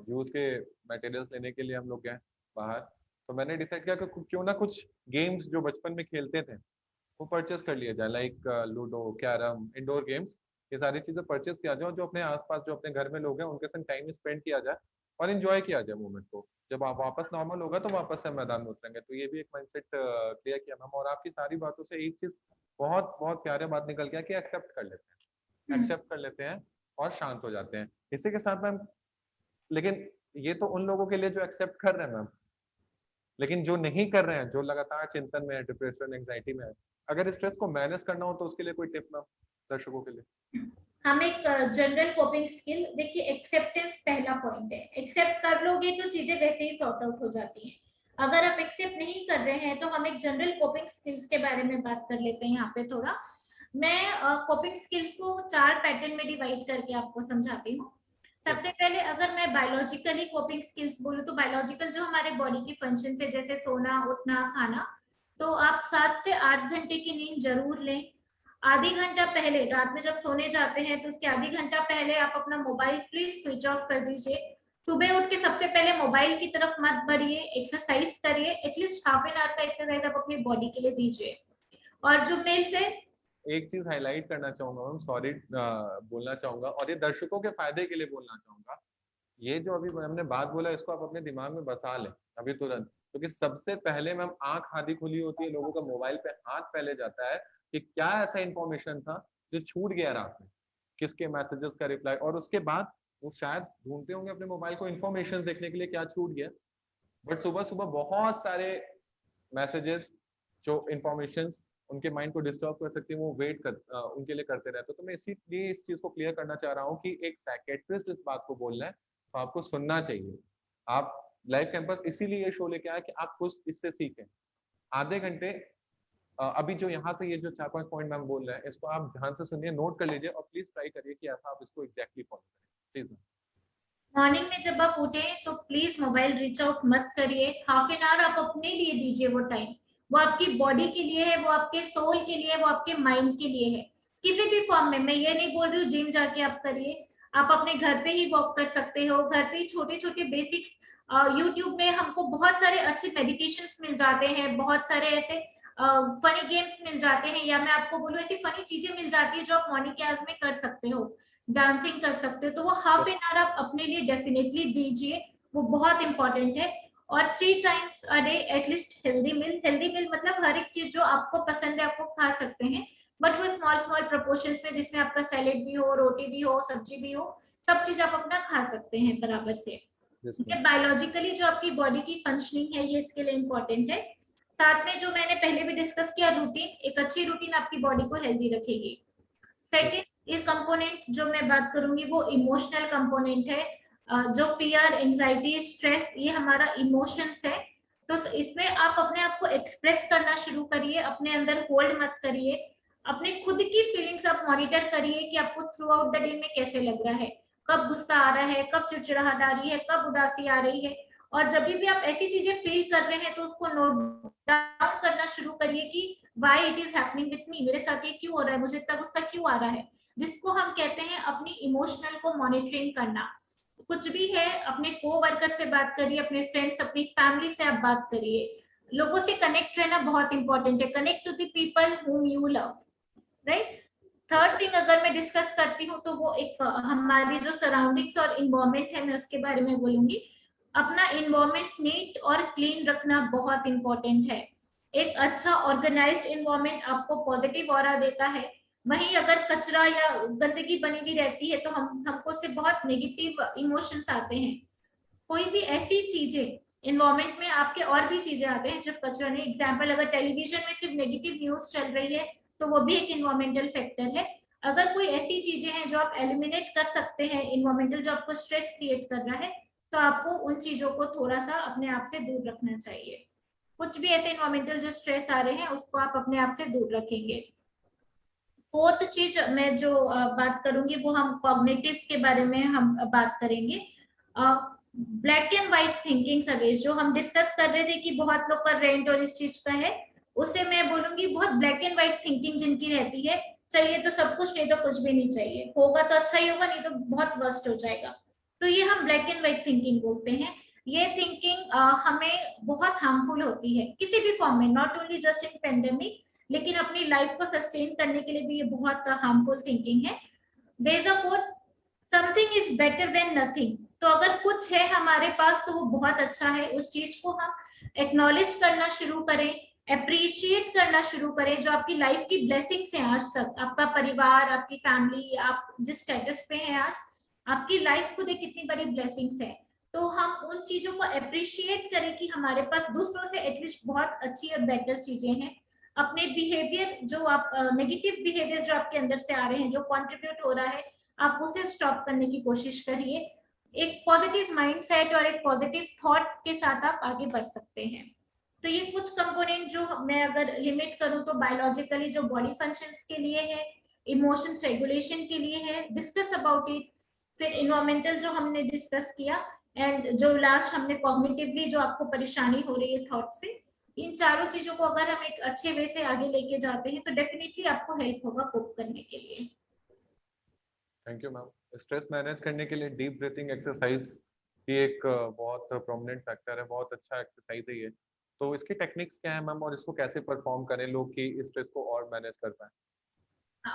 यूज के मटेरियल्स लेने के लिए हम लोग गए बाहर, तो मैंने डिसाइड किया कि क्यों ना कुछ गेम्स जो बचपन में खेलते थे वो परचेस कर लिया जाए, like ludo, carrom, indoor games. ये सारी चीजें परचेस किया जाए, जो अपने आसपास जो अपने घर में लोग हैं उनके संग टाइम स्पेंड किया जाए और एंजॉय किया जाए मोमेंट को। जब आप वापस नॉर्मल होगा तो वापस से मैदान में उतरेंगे। तो ये भी एक माइंडसेट क्लियर किया मैम। और आपकी सारी बातों से एक चीज बहुत बहुत प्यारे बात निकल गया कि एक्सेप्ट कर लेते हैं, एक्सेप्ट कर लेते हैं और शांत हो जाते हैं। इसी के साथ मैम, लेकिन ये तो उन लोगों के लिए जो एक्सेप्ट कर रहे हैं मैम, लेकिन जो नहीं कर रहे हैं, जो लगातार चिंतन में है, डिप्रेशन, एंजाइटी में है, अगर स्ट्रेस को मैनेज करना हो तो उसके लिए कोई टिप मैम दर्शकों के लिए? हम एक जनरल कोपिंग स्किल, देखिए एक्सेप्टेंस पहला पॉइंट है। एक्सेप्ट कर लोगे तो चीजें वैसे ही सॉर्ट आउट हो जाती हैं। अगर आप एक्सेप्ट नहीं कर रहे हैं तो हम एक जनरल कोपिंग स्किल्स के बारे में बात कर लेते हैं यहाँ पे थोड़ा। मैं कोपिंग स्किल्स को 4 पैटर्न में डिवाइड करके आपको समझाती हूँ। सबसे पहले अगर मैं बायोलॉजिकली कोपिंग स्किल्स बोलूँ तो बायोलॉजिकल जो हमारे बॉडी की फंक्शन है, जैसे सोना, उठना, खाना, तो आप 7 से 8 घंटे की नींद जरूर लें। आधी घंटा पहले, रात में जब सोने जाते हैं तो उसके आधी घंटा पहले आप अपना मोबाइल प्लीज स्विच ऑफ कर दीजिए। सुबह उठ के सबसे पहले मोबाइल की तरफ मत बढ़िए, एक्सरसाइज करिए, एटलीस्ट हाफ एन आवर का एक्सरसाइज आप अपनी बॉडी के लिए दीजिए। और जो मेल से एक चीज हाईलाइट करना चाहूंगा मैम, सॉरी बोलना चाहूंगा, और ये दर्शकों के फायदे के लिए बोलना चाहूंगा। ये जो अभी हमने बात बोला, इसको आप अपने दिमाग में बसा लें अभी तुरंत, क्योंकि सबसे पहले मैम आंख आधी खुली होती है, लोगों का मोबाइल पे हाथ पहले जाता है कि क्या ऐसा इंफॉर्मेशन था जो छूट गया रात में, किसके मैसेजेस का रिप्लाई, और उसके बाद वो शायद ढूंढते होंगे अपने मोबाइल को इन्फॉर्मेशन देखने के लिए क्या छूट गया। बट सुबह सुबह बहुत सारे मैसेजेस जो इंफॉर्मेशन उनके माइंड को डिस्टर्ब कर सकती है, वो उनके लिए करते रहते। तो मैं इसीलिए इस चीज को क्लियर करना चाह रहा हूँ कि एक साइकेट्रिस्ट इस बात को बोल रहा है तो आपको सुनना चाहिए। आप लाइव कैंपस इसीलिए ये शो लेके आए कि आप कुछ इससे सीखें। आधे घंटे अभी जो यहाँ से ये जो 4-5 पॉइंट मैम बोल रहे हैं, इसको आप ध्यान से सुनिए, नोट कर लीजिए और प्लीज ट्राई करिए कि ऐसा आप इसको एग्जैक्टली फॉलो करें प्लीज। मॉर्निंग में जब आप उठे तो प्लीज मोबाइल रीच आउट मत करिए। हाफ एन आवर आप अपने लिए दीजिए। वो टाइम वो आपकी बॉडी के लिए है, वो आपके सोल के लिए है, वो आपके माइंड के लिए है। किसी भी फॉर्म में, मैं ये नहीं बोल रही हूँ जिम जाके आप करिए, आप अपने घर पे ही वॉक कर सकते हो। घर पे ही छोटे छोटे बेसिक्स, यूट्यूब में हमको बहुत सारे अच्छे मेडिटेशन मिल जाते हैं, बहुत सारे ऐसे फनी गेम्स मिल जाते हैं, या मैं आपको बोलूँ ऐसी फनी चीजें मिल जाती है जो आप मॉर्निंग के आवर्स में कर सकते हो। डांसिंग कर सकते हो, तो वो हाफ एन आवर आप अपने लिए डेफिनेटली दीजिए, वो बहुत इंपॉर्टेंट है। और 3 times a day at least healthy meal मतलब हर एक चीज जो आपको पसंद है आपको खा सकते हैं, बट वो स्मॉल स्मॉल प्रोपोर्शंस में, जिसमें आपका सैलेड भी हो, रोटी भी हो, सब्जी भी हो, सब चीज आप अपना खा सकते हैं बराबर से। जिसमें बायोलॉजिकली जो आपकी बॉडी की फंक्शनिंग है ये इसके लिए इम्पोर्टेंट है। साथ में जो मैंने पहले भी डिस्कस किया, रूटीन, एक अच्छी रूटीन आपकी बॉडी को हेल्दी रखेगी। सेकेंड ये कंपोनेंट जो मैं बात करूंगी वो इमोशनल कंपोनेंट है। जो फियर, एंजाइटी, स्ट्रेस, ये हमारा इमोशंस है। तो इसमें आप अपने आप को एक्सप्रेस करना शुरू करिए, अपने अंदर होल्ड मत करिए, अपने खुद की फीलिंग्स आप मॉनिटर करिए कि आपको थ्रू आउट द डे में कैसे लग रहा है, कब गुस्सा आ रहा है, कब चिड़चिड़ाहट आ रही है, कब उदासी आ रही है। और जब भी आप ऐसी चीजें फील कर रहे हैं तो उसको नोट डाउन करना शुरू करिए कि why it is happening with me, मेरे साथ ये क्यों हो रहा है, मुझे इतना गुस्सा क्यों आ रहा है, जिसको हम कहते हैं अपनी इमोशनल को मॉनिटरिंग करना। कुछ भी है, अपने को वर्कर से बात करिए, अपने फ्रेंड्स, अपनी फैमिली से आप बात करिए। लोगों से कनेक्ट रहना बहुत इंपॉर्टेंट है, connect to the people whom you love, right. Third thing अगर मैं डिस्कस करती हूँ तो वो एक हमारी जो सराउंडिंग्स और इन्वायरमेंट है, मैं उसके बारे में बोलूंगी। अपना इन्वायरमेंट नीट और क्लीन रखना बहुत इंपॉर्टेंट है। एक अच्छा ऑर्गेनाइज्ड इन्वायरमेंट आपको पॉजिटिव ऑरा देता है। वहीं अगर कचरा या गंदगी बनी हुई रहती है तो हमको से बहुत नेगेटिव इमोशंस आते हैं। कोई भी ऐसी चीजें इन्वायरमेंट में, आपके और भी चीजें आते हैं, सिर्फ कचरा नहीं। एग्जाम्पल, अगर टेलीविजन में सिर्फ नेगेटिव न्यूज चल रही है तो वो भी एक इन्वायरमेंटल फैक्टर है। अगर कोई ऐसी चीजें हैं जो आप एलिमिनेट कर सकते हैं, इन्वायरमेंटल, जो आपको स्ट्रेस क्रिएट कर रहा है, तो आपको उन चीजों को थोड़ा सा अपने आप से दूर रखना चाहिए। कुछ भी ऐसे इन्वायरमेंटल जो स्ट्रेस आ रहे हैं उसको आप अपने आप से दूर रखेंगे। फोर्थ चीज मैं जो बात करूंगी वो हम कॉग्निटिव के बारे में हम बात करेंगे। Black and white thinking service जो हम डिस्कस कर रहे थे कि बहुत लोग का रेंट और इस चीज का है, उससे मैं बोलूंगी बहुत ब्लैक एंड व्हाइट थिंकिंग जिनकी रहती है, चाहिए तो सब कुछ, नहीं तो कुछ भी नहीं चाहिए, होगा तो अच्छा ही होगा, नहीं तो बहुत वर्स्ट हो जाएगा। तो ये हम ब्लैक एंड व्हाइट थिंकिंग बोलते हैं। ये थिंकिंग हमें बहुत हार्मफुल होती है किसी भी फॉर्म में, not only just in pandemic, लेकिन अपनी लाइफ को सस्टेन करने के लिए भी ये बहुत हार्मफुल थिंकिंग है। There is a quote, something is better than nothing. तो अगर कुछ है हमारे पास तो वो बहुत अच्छा है, उस चीज को हम एक्नॉलेज करना शुरू करें, अप्रिशिएट करना शुरू करें। जो आपकी लाइफ की ब्लेसिंग्स हैं आज तक, आपका परिवार, आपकी फैमिली, आप जिस स्टेटस पे हैं आज, आपकी लाइफ खुद एक कितनी बड़ी ब्लेसिंग्स है। तो हम उन चीजों को अप्रिशिएट करें कि हमारे पास दूसरों से एटलीस्ट बहुत अच्छी और बेटर चीजें हैं। अपने बिहेवियर, जो आप नेगेटिव बिहेवियर जो आपके अंदर से आ रहे हैं, जो कंट्रीब्यूट हो रहा है, आप उसे स्टॉप करने की कोशिश करिए। एक पॉजिटिव माइंडसेट और एक पॉजिटिव थॉट के साथ आप आगे बढ़ सकते हैं। तो ये कुछ कंपोनेंट जो मैं अगर लिमिट करूं तो बायोलॉजिकली जो बॉडी फंक्शंस के लिए है, इमोशंस रेगुलेशन के लिए है, डिस्कस अबाउट इट। फिर इन्वायरमेंटल जो हमने डिस्कस किया, एंड जो लास्ट हमने कॉग्निटिवली जो आपको परेशानी हो रही है थॉट से, इन चारों चीजों को अगर हम एक अच्छे वे से आगे लेके जाते हैं तो डेफिनेटली आपको हेल्प होगा कोप करने के लिए। Thank you ma'am. Stress manage करने के लिए डीप ब्रीथिंग एक्सरसाइज भी एक बहुत प्रोमिनेंट फैक्टर है, बहुत अच्छा एक्सरसाइज है ये। तो इसकी टेक्निक्स क्या है मैम, और इसको कैसे परफॉर्म करें लोग कि स्ट्रेस को और मैनेज कर पाए?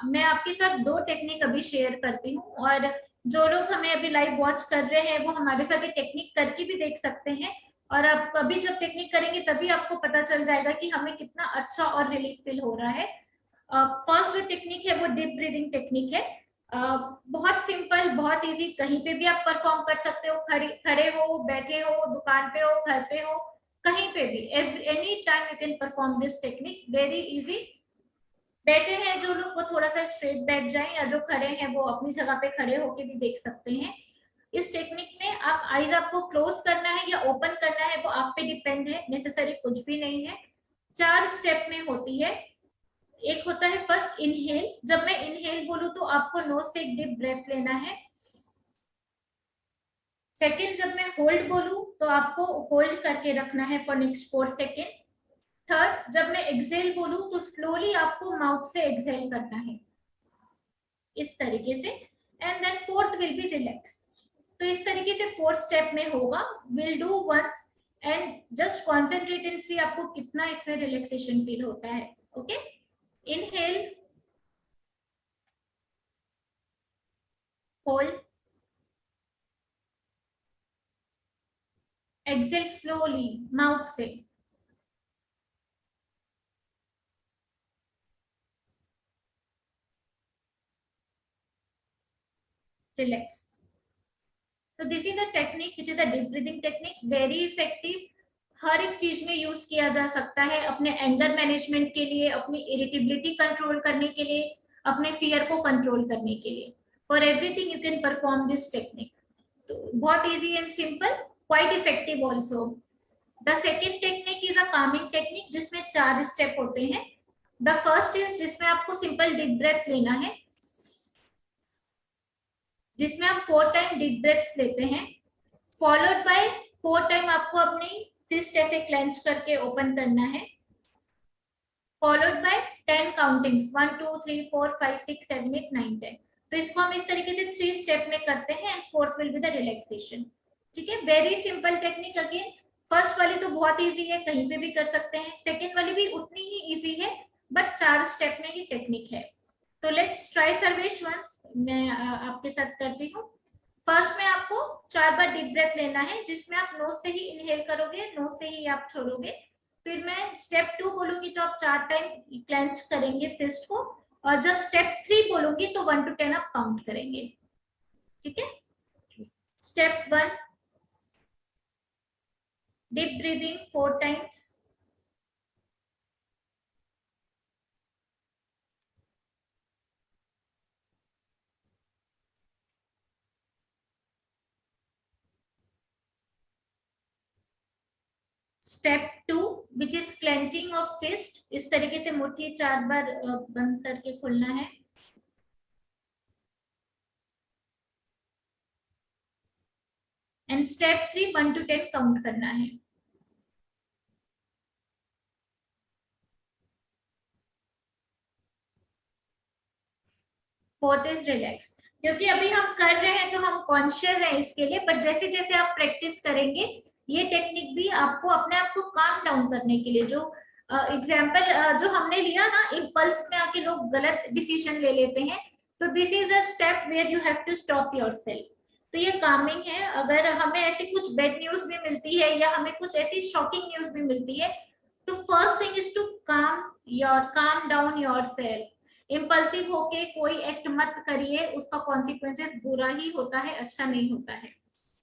मैं आपके साथ दो टेक्निक अभी शेयर करती हूँ, और जो लोग हमें अभी लाइव वॉच कर रहे हैं वो हमारे साथ ये टेक्निक करके भी देख सकते हैं। और आप कभी जब टेक्निक करेंगे तभी आपको पता चल जाएगा कि हमें कितना अच्छा और रिलीफ फील हो रहा है। फर्स्ट जो टेक्निक है वो डीप ब्रीदिंग टेक्निक है। बहुत सिंपल, बहुत इजी, कहीं पे भी आप परफॉर्म कर सकते हो, खड़े खड़े हो, बैठे हो, दुकान पे हो, घर पे हो, कहीं पे भी, any time you can perform this technique, very easy. बैठे हैं जो लोग वो थोड़ा सा स्ट्रेट बैठ जाएं, या जो खड़े हैं वो अपनी जगह पे खड़े होके भी देख सकते हैं। इस टेक्निक में आप आइज आपको क्लोज करना है या ओपन करना है वो आप पे डिपेंड है, नेसेसरी कुछ भी नहीं है। 4 स्टेप में होती है। एक होता है फर्स्ट इनहेल, जब मैं इनहेल बोलूं तो आपको नोज से एक डीप ब्रेथ लेना है। सेकेंड, जब मैं होल्ड बोलूं तो आपको होल्ड करके रखना है फॉर नेक्स्ट 4 सेकेंड। थर्ड, जब मैं एक्सेल बोलूं तो स्लोली आपको माउथ से एक्सेल करना है, इस तरीके से। And then fourth will be relax. तो इस तरीके से 4 स्टेप में होगा। Will do once and just concentrate and see आपको कितना इसमें रिलैक्सेशन फील होता है। Okay, inhale, hold, exhale slowly mouth से। रिलैक्स। तो this is the technique which is the deep breathing technique, very effective. हर एक चीज में यूज किया जा सकता है, अपने एंगर मैनेजमेंट के लिए, अपनी इरिटेबिलिटी कंट्रोल करने के लिए, अपने फियर को कंट्रोल करने के लिए। For everything you can perform this technique. तो बहुत easy and simple, quite effective also. The second technique is a Kameng technique, जिसमें 4 स्टेप होते हैं। द फर्स्ट इज जिसमें आपको सिंपल डीप ब्रेथ लेना है, जिसमें आप 4 टाइम डीप ब्रेथ्स लेते हैं, फॉलोड बाय 4 टाइम आपको अपनी फिस्ट ऐसे क्लेंच करके ओपन करना है, फॉलोड बाय 10 काउंटिंग्स 1 2 3 4 5 6 7 8 9 10। तो इसको हम इस तरीके से 3 स्टेप में करते हैं and fourth will be the relaxation. ठीक है, very simple technique. Again first वाली तो बहुत इजी है, कहीं पे भी कर सकते हैं। सेकेंड वाली भी उतनी ही इजी है, बट 4 स्टेप में ये टेक्निक है। तो लेट्स ट्राई सर्वेश वंस। मैं आपके साथ करती हूँ। फर्स्ट में आपको 4 बार डीप ब्रेथ लेना है, जिसमें आप नोज से ही इनहेल करोगे, नोज से ही आप छोड़ोगे। फिर मैं स्टेप 2 बोलूंगी तो आप 4 टाइम क्लेंच करेंगे फिस्ट को, और जब स्टेप 3 बोलूंगी तो 1 to 10 आप काउंट करेंगे। ठीक है, step 1 deep breathing 4 times. Step 2 which is clenching of fist, इस तरीके से मुट्ठी 4 बार बंद करके खोलना है। एंड स्टेप 3 1 to 10 काउंट करना है। Fourth is relax. क्योंकि अभी हम कर रहे हैं तो हम कॉन्शियस हैं इसके लिए, बट जैसे जैसे आप प्रैक्टिस करेंगे ये टेक्निक भी आपको अपने आप को काम डाउन करने के लिए, जो एग्जाम्पल जो हमने लिया ना, इम्पल्स में आके लोग गलत डिसीजन ले लेते हैं, तो this is a step where you have to stop yourself. तो ये कामिंग है। अगर हमें ऐसी कुछ बैड न्यूज भी मिलती है या हमें कुछ ऐसी शॉकिंग न्यूज भी मिलती है, तो first thing is to calm down yourself. Impulsive होके कोई एक्ट मत करिए, उसका कॉन्सिक्वेंसेस बुरा ही होता है, अच्छा नहीं होता है।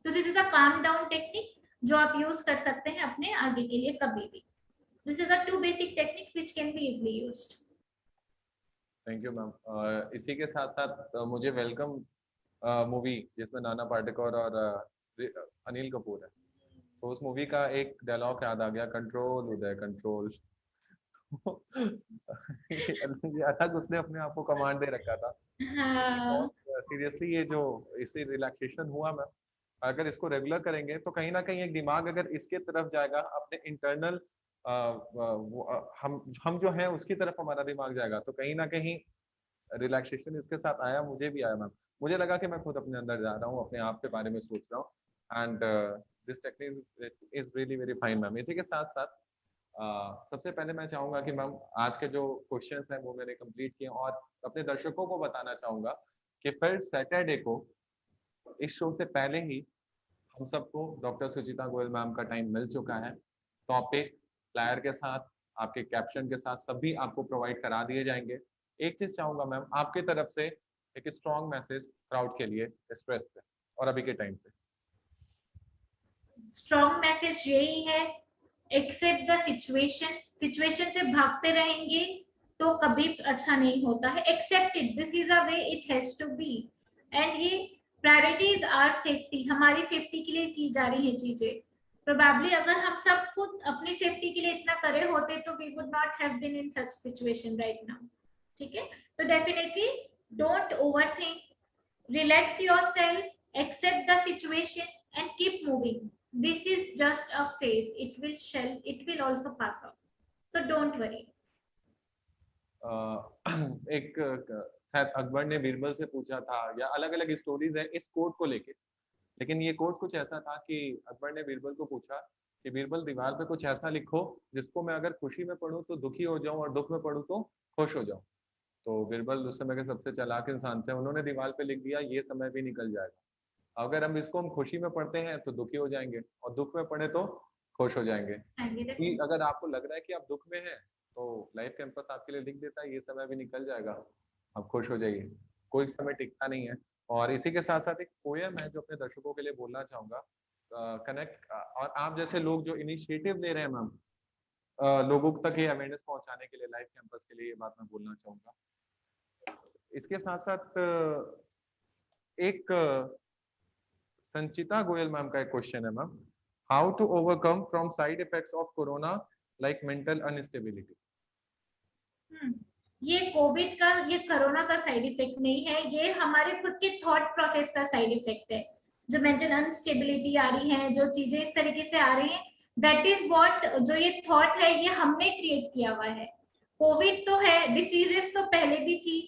तो this is a calm down technique जो आप यूज कर सकते हैं अपने आगे के लिए कभी भी। This is the 2 basic techniques which can be easily used. Thank you ma'am. इसी के साथ साथ मुझे वेलकम मूवी जिसमें नाना पाटेकर और अनिल कपूर है, तो उस मूवी का एक डायलॉग याद आ गया, कंट्रोल उदय कंट्रोल। ये अलग उसने अपने आप को कमांड दे रखा था। हाँ, बहुत सीरियसली ये जो इससे रिलैक्सेशन हुआ मैम, अगर इसको रेगुलर करेंगे तो कहीं ना कहीं एक दिमाग अगर इसके तरफ जाएगा, अपने इंटरनल हम जो है उसकी तरफ हमारा दिमाग जाएगा, तो कहीं ना कहीं रिलैक्सेशन इसके साथ आया, मुझे भी आया मैम। मुझे लगा कि मैं खुद अपने अंदर जा रहा हूँ, अपने आप के बारे में सोच रहा हूँ, and this technique is really very fine ma'am. इसी के साथ साथ सबसे पहले मैं चाहूंगा कि मैम आज के जो क्वेश्चंस हैं वो मैंने कंप्लीट किए, और अपने दर्शकों को बताना चाहूंगा कि फिर सैटरडे को इस शो से पहले ही हम सबको डॉक्टर सुचिता गोयल मैम का टाइम मिल चुका है। टॉपिक फ्लायर के साथ, आपके कैप्शन के साथ सभी आपको प्रोवाइड करा दिए जाएंगे। एक चीज चाहूंगा मैम आपकी तरफ से, एक स्ट्रॉन्ग मैसेज क्राउड के लिए स्ट्रेस पे और अभी के टाइम पे। स्ट्रॉन्ग मैसेज यही है, एक्सेप्ट द सिचुएशन। सिचुएशन से भागते रहेंगे तो कभी अच्छा नहीं होता है। Accept it, this is a way it has to be. And ये प्रायोरिटीज आर सेफ्टी, हमारी सेफ्टी के लिए की जा रही है चीजें। प्रोबेबली अगर हम सब खुद अपनी सेफ्टी के लिए इतना करे होते तो we would not have been in such situation right now. ठीक है, तो definitely don't overthink, relax yourself, accept the situation and keep moving. This is just a phase, it will also pass off, so don't worry. एक शायद अकबर ने बीरबल से पूछा था, या अलग अलग स्टोरीज है इस कोट को लेके, लेकिन ये कोट कुछ ऐसा था कि अकबर ने बीरबल को पूछा कि बीरबल दीवार पे कुछ ऐसा लिखो जिसको मैं अगर खुशी में पढूं तो दुखी हो जाऊं और दुख में पढूं तो खुश हो जाऊं। तो बीरबल उस समय के सबसे चालाक इंसान थे, उन्होंने दीवार पे लिख दिया ये समय भी निकल जाएगा। अगर हम इसको हम खुशी में पढ़ते हैं तो दुखी हो जाएंगे, और दुख में पढ़े तो खुश हो जाएंगे। कि अगर आपको लग रहा है कि आप दुख में हैं तो लाइफ कैंपस आपके लिए लिख देता है ये समय भी निकल जाएगा, आप खुश हो जाइए, कोई समय टिकता नहीं है। और इसी के साथ साथ एक पोयम है जो अपने दर्शकों के लिए बोलना चाहूंगा, कनेक्ट, और आप जैसे लोग जो इनिशिएटिव ले रहे हैं मैम लोगों तक ये अवेयरनेस पहुंचाने के लिए लाइफ कैंपस के लिए, ये बात मैं बोलना चाहूंगा। इसके साथ साथ एक संचिता गोयल मैम का एक क्वेश्चन है ma'am, how to overcome from side effects of corona like mental unstability. ये कोविड का, ये कोरोना का साइड इफेक्ट नहीं है, ये हमारे खुद के थॉट प्रोसेस का साइड इफेक्ट है। जो मेंटल अनस्टेबिलिटी आ रही है, जो चीजें इस तरीके से आ रही हैं, दैट इज व्हाट, जो ये थॉट है ये हमने क्रिएट किया हुआ है। कोविड तो है, डिसीजेस तो पहले भी थी,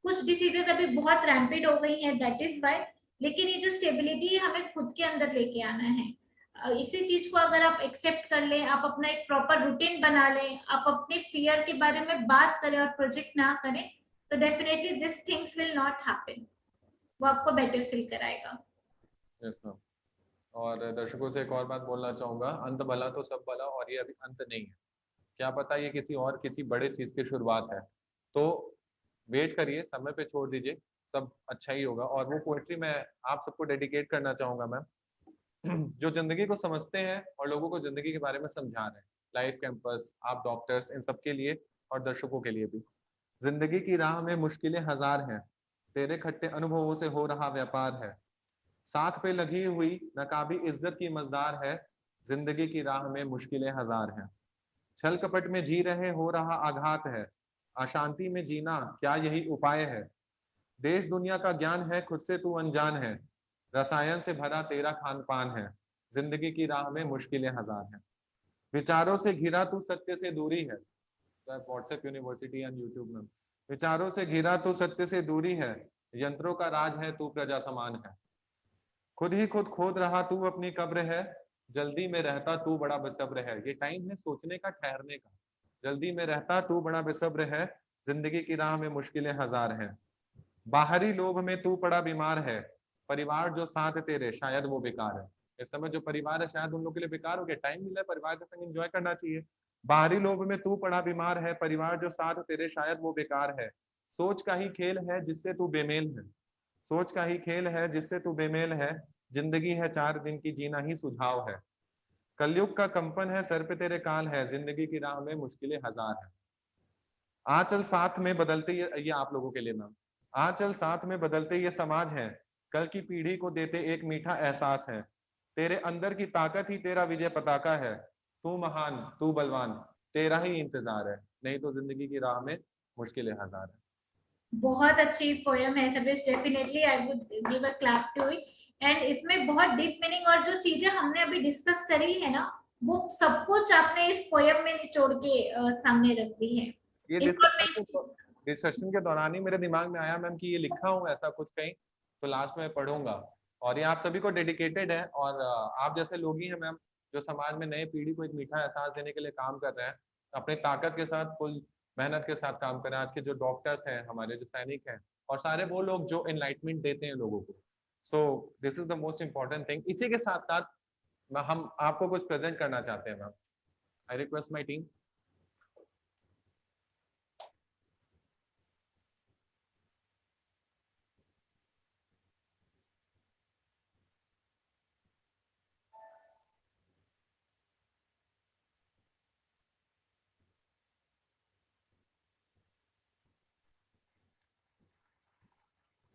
कुछ डिसीजेस अभी बहुत रैम्पिड हो गई हैं, दैट इज वाई। लेकिन ये जो स्टेबिलिटी है हमें खुद के अंदर लेके आना है। इसी चीज को अगर आप एक्सेप्ट कर लें, आप अपना एक प्रॉपर रूटीन बना लें, आप अपने फियर के बारे में बात करें और प्रोजेक्ट ना करें, तो definitely this things will not happen. वो आपको बेटर फील कराएगा। Yes ma'am. और दर्शकों से एक और बात बोलना चाहूंगा, अंत भला तो सब भला, और ये अभी अंत नहीं है, क्या पता ये किसी और किसी बड़े चीज की शुरुआत है। तो वेट करिए, समय पे छोड़ दीजिए, सब अच्छा ही होगा। और वो पोएट्री मैं आप सबको डेडिकेट करना चाहूंगा मैम, जो जिंदगी को समझते हैं और लोगों को जिंदगी के बारे में समझा रहे हैं, लाइफ कैंपस, आप डॉक्टर्स, इन सब के लिए और दर्शकों के लिए भी। जिंदगी की राह में मुश्किलें हजार हैं, तेरे खट्टे अनुभवों से हो रहा व्यापार है, साख पे लगी हुई नकाबी इज्जत की मजदार है, जिंदगी की राह में मुश्किलें हजार हैं, छल कपट में जी रहे हो रहा आघात है, अशांति में जीना क्या यही उपाय है, देश दुनिया का ज्ञान है खुद से तू अनजान है, रसायन से भरा तेरा खान पान है, जिंदगी की राह में मुश्किलें हजार हैं, विचारों से घिरा तू सत्य से दूरी है, व्हाट्सएप यूनिवर्सिटी एंड यूट्यूब में, विचारों से घिरा तू सत्य से दूरी है, यंत्रों का राज है तू प्रजा समान है, खुद ही खुद खोद रहा तू अपनी कब्र है, जल्दी में रहता तू बड़ा बेसब्र है। ये टाइम है सोचने का, ठहरने का, जल्दी में रहता तू बड़ा बेसब्र है, जिंदगी की राह में मुश्किलें हजार हैं, बाहरी लोभ में तू पड़ा बीमार है, परिवार जो साथ तेरे शायद वो बेकार है। इस समय जो परिवार है शायद उन लोग के लिए बेकार हो गया, टाइम मिला है परिवार के संग एंजॉय करना चाहिए। बाहरी लोभ में तू पड़ा बीमार है, परिवार जो साथ तेरे शायद वो बेकार है, सोच का ही खेल है जिससे तू बेमेल है, सोच का ही खेल है जिससे तू बेमेल है, जिंदगी है 4 दिन की जीना ही सुझाव है, कलयुग का कंपन है सर पे तेरे काल है, जिंदगी की राह में मुश्किलें हजार है, आंचल साथ में बदलते ये आप लोगों के लिए मैम, आंचल साथ में बदलते ये समाज है, कल की पीढ़ी को देते एक मीठा एहसास है, तेरे अंदर की ताकत ही तेरा विजय पताका है, तू महान तू बलवान तेरा ही इंतजार है, नहीं तो जिंदगी की राह में मुश्किलें हजार है। बहुत अच्छी पोयम है Sabesh, definitely I would give a clap to it. And इसमें बहुत डीप मीनिंग और जो चीजें हमने अभी डिस्कस करी है ना, वो सब कुछ आपने इस पोयम में निचोड़ के सामने रख दी है। ये डिस्कशन के दौरान ही मेरे दिमाग में आया मैम कि ये लिखा हूँ ऐसा कुछ कहीं, तो लास्ट में पढ़ूंगा। और ये आप सभी को डेडिकेटेड है, और आप जैसे लोग ही हैं मैम जो समाज में नए पीढ़ी को एक मीठा एहसास देने के लिए काम कर रहे हैं, अपने ताकत के साथ, फुल मेहनत के साथ काम कर रहे हैं। आज के जो डॉक्टर्स हैं, हमारे जो सैनिक हैं, और सारे वो लोग जो एनलाइटमेंट देते हैं लोगों को, so this is the most important thing. इसी के साथ साथ हम आपको कुछ प्रेजेंट करना चाहते हैं ma'am. I request my team.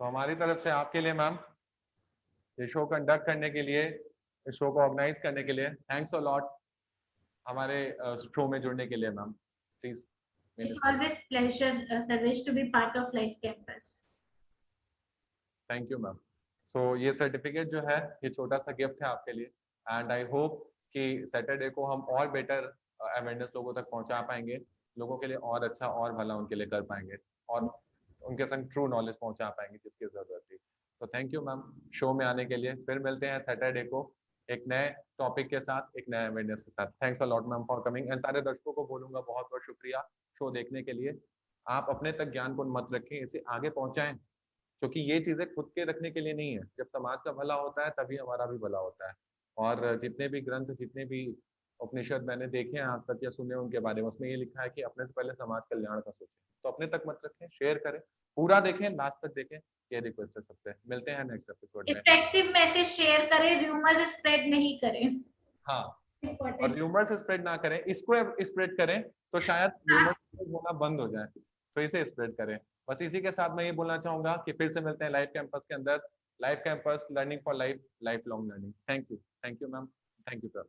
तो हमारी तरफ से आपके लिए मैम, ये शो कंडक्ट करने के लिए, इस शो को ऑर्गेनाइज करने के लिए थैंक्स अ लॉट, हमारे शो में जुड़ने के लिए ma'am, please. It's always pleasure, Sarvesh, to be part of Life Campus. Thank you ma'am. So ये सर्टिफिकेट जो है ये छोटा सा गिफ्ट है आपके लिए, एंड आई होप कि सैटरडे को हम और बेटर अवेयरनेस लोगों तक पहुंचा पाएंगे, लोगों के लिए और अच्छा और भला उनके लिए कर पाएंगे, और उनके संग ट्रू नॉलेज पहुंचा पाएंगे जिसकी जरूरत थी। तो थैंक यू मैम शो में आने के लिए। फिर मिलते हैं सैटरडे को एक नए टॉपिक के साथ, एक नए अवेयरनेस के साथ। Thanks a lot ma'am for coming, and सारे दर्शकों को बोलूंगा बहुत बहुत शुक्रिया शो देखने के लिए। आप अपने तक ज्ञान को मत रखें, इसे आगे पहुंचाएं, क्योंकि ये चीजें खुद के रखने के लिए नहीं है। जब समाज का भला होता है तभी हमारा भी भला होता है। और जितने भी ग्रंथ, जितने भी उपनिषद मैंने देखे हैं आज तक या सुने उनके बारे में, उसमें ये लिखा है कि अपने से पहले समाज कल्याण का सोचें। तो अपने तक मत रखें, शेयर करें, पूरा देखें, लास्ट तक देखें, ये रिक्वेस्ट है सबसे। मिलते हैं नेक्स्ट एपिसोड में। इफेक्टिव मैसेज शेयर करें, रूमर्स स्प्रेड नहीं करें। हाँ, और इम्पोर्टेंट। र्यूमर्स स्प्रेड ना करें, इसको स्प्रेड करें तो शायद र्यूमर्स होना बंद हो जाए, तो इसे स्प्रेड करें। बस इसी के साथ मैं ये बोलना चाहूंगा कि फिर से मिलते हैं लाइव कैंपस के अंदर। Live campus, learning for life, life long learning. Thank you ma'am, thank you sir.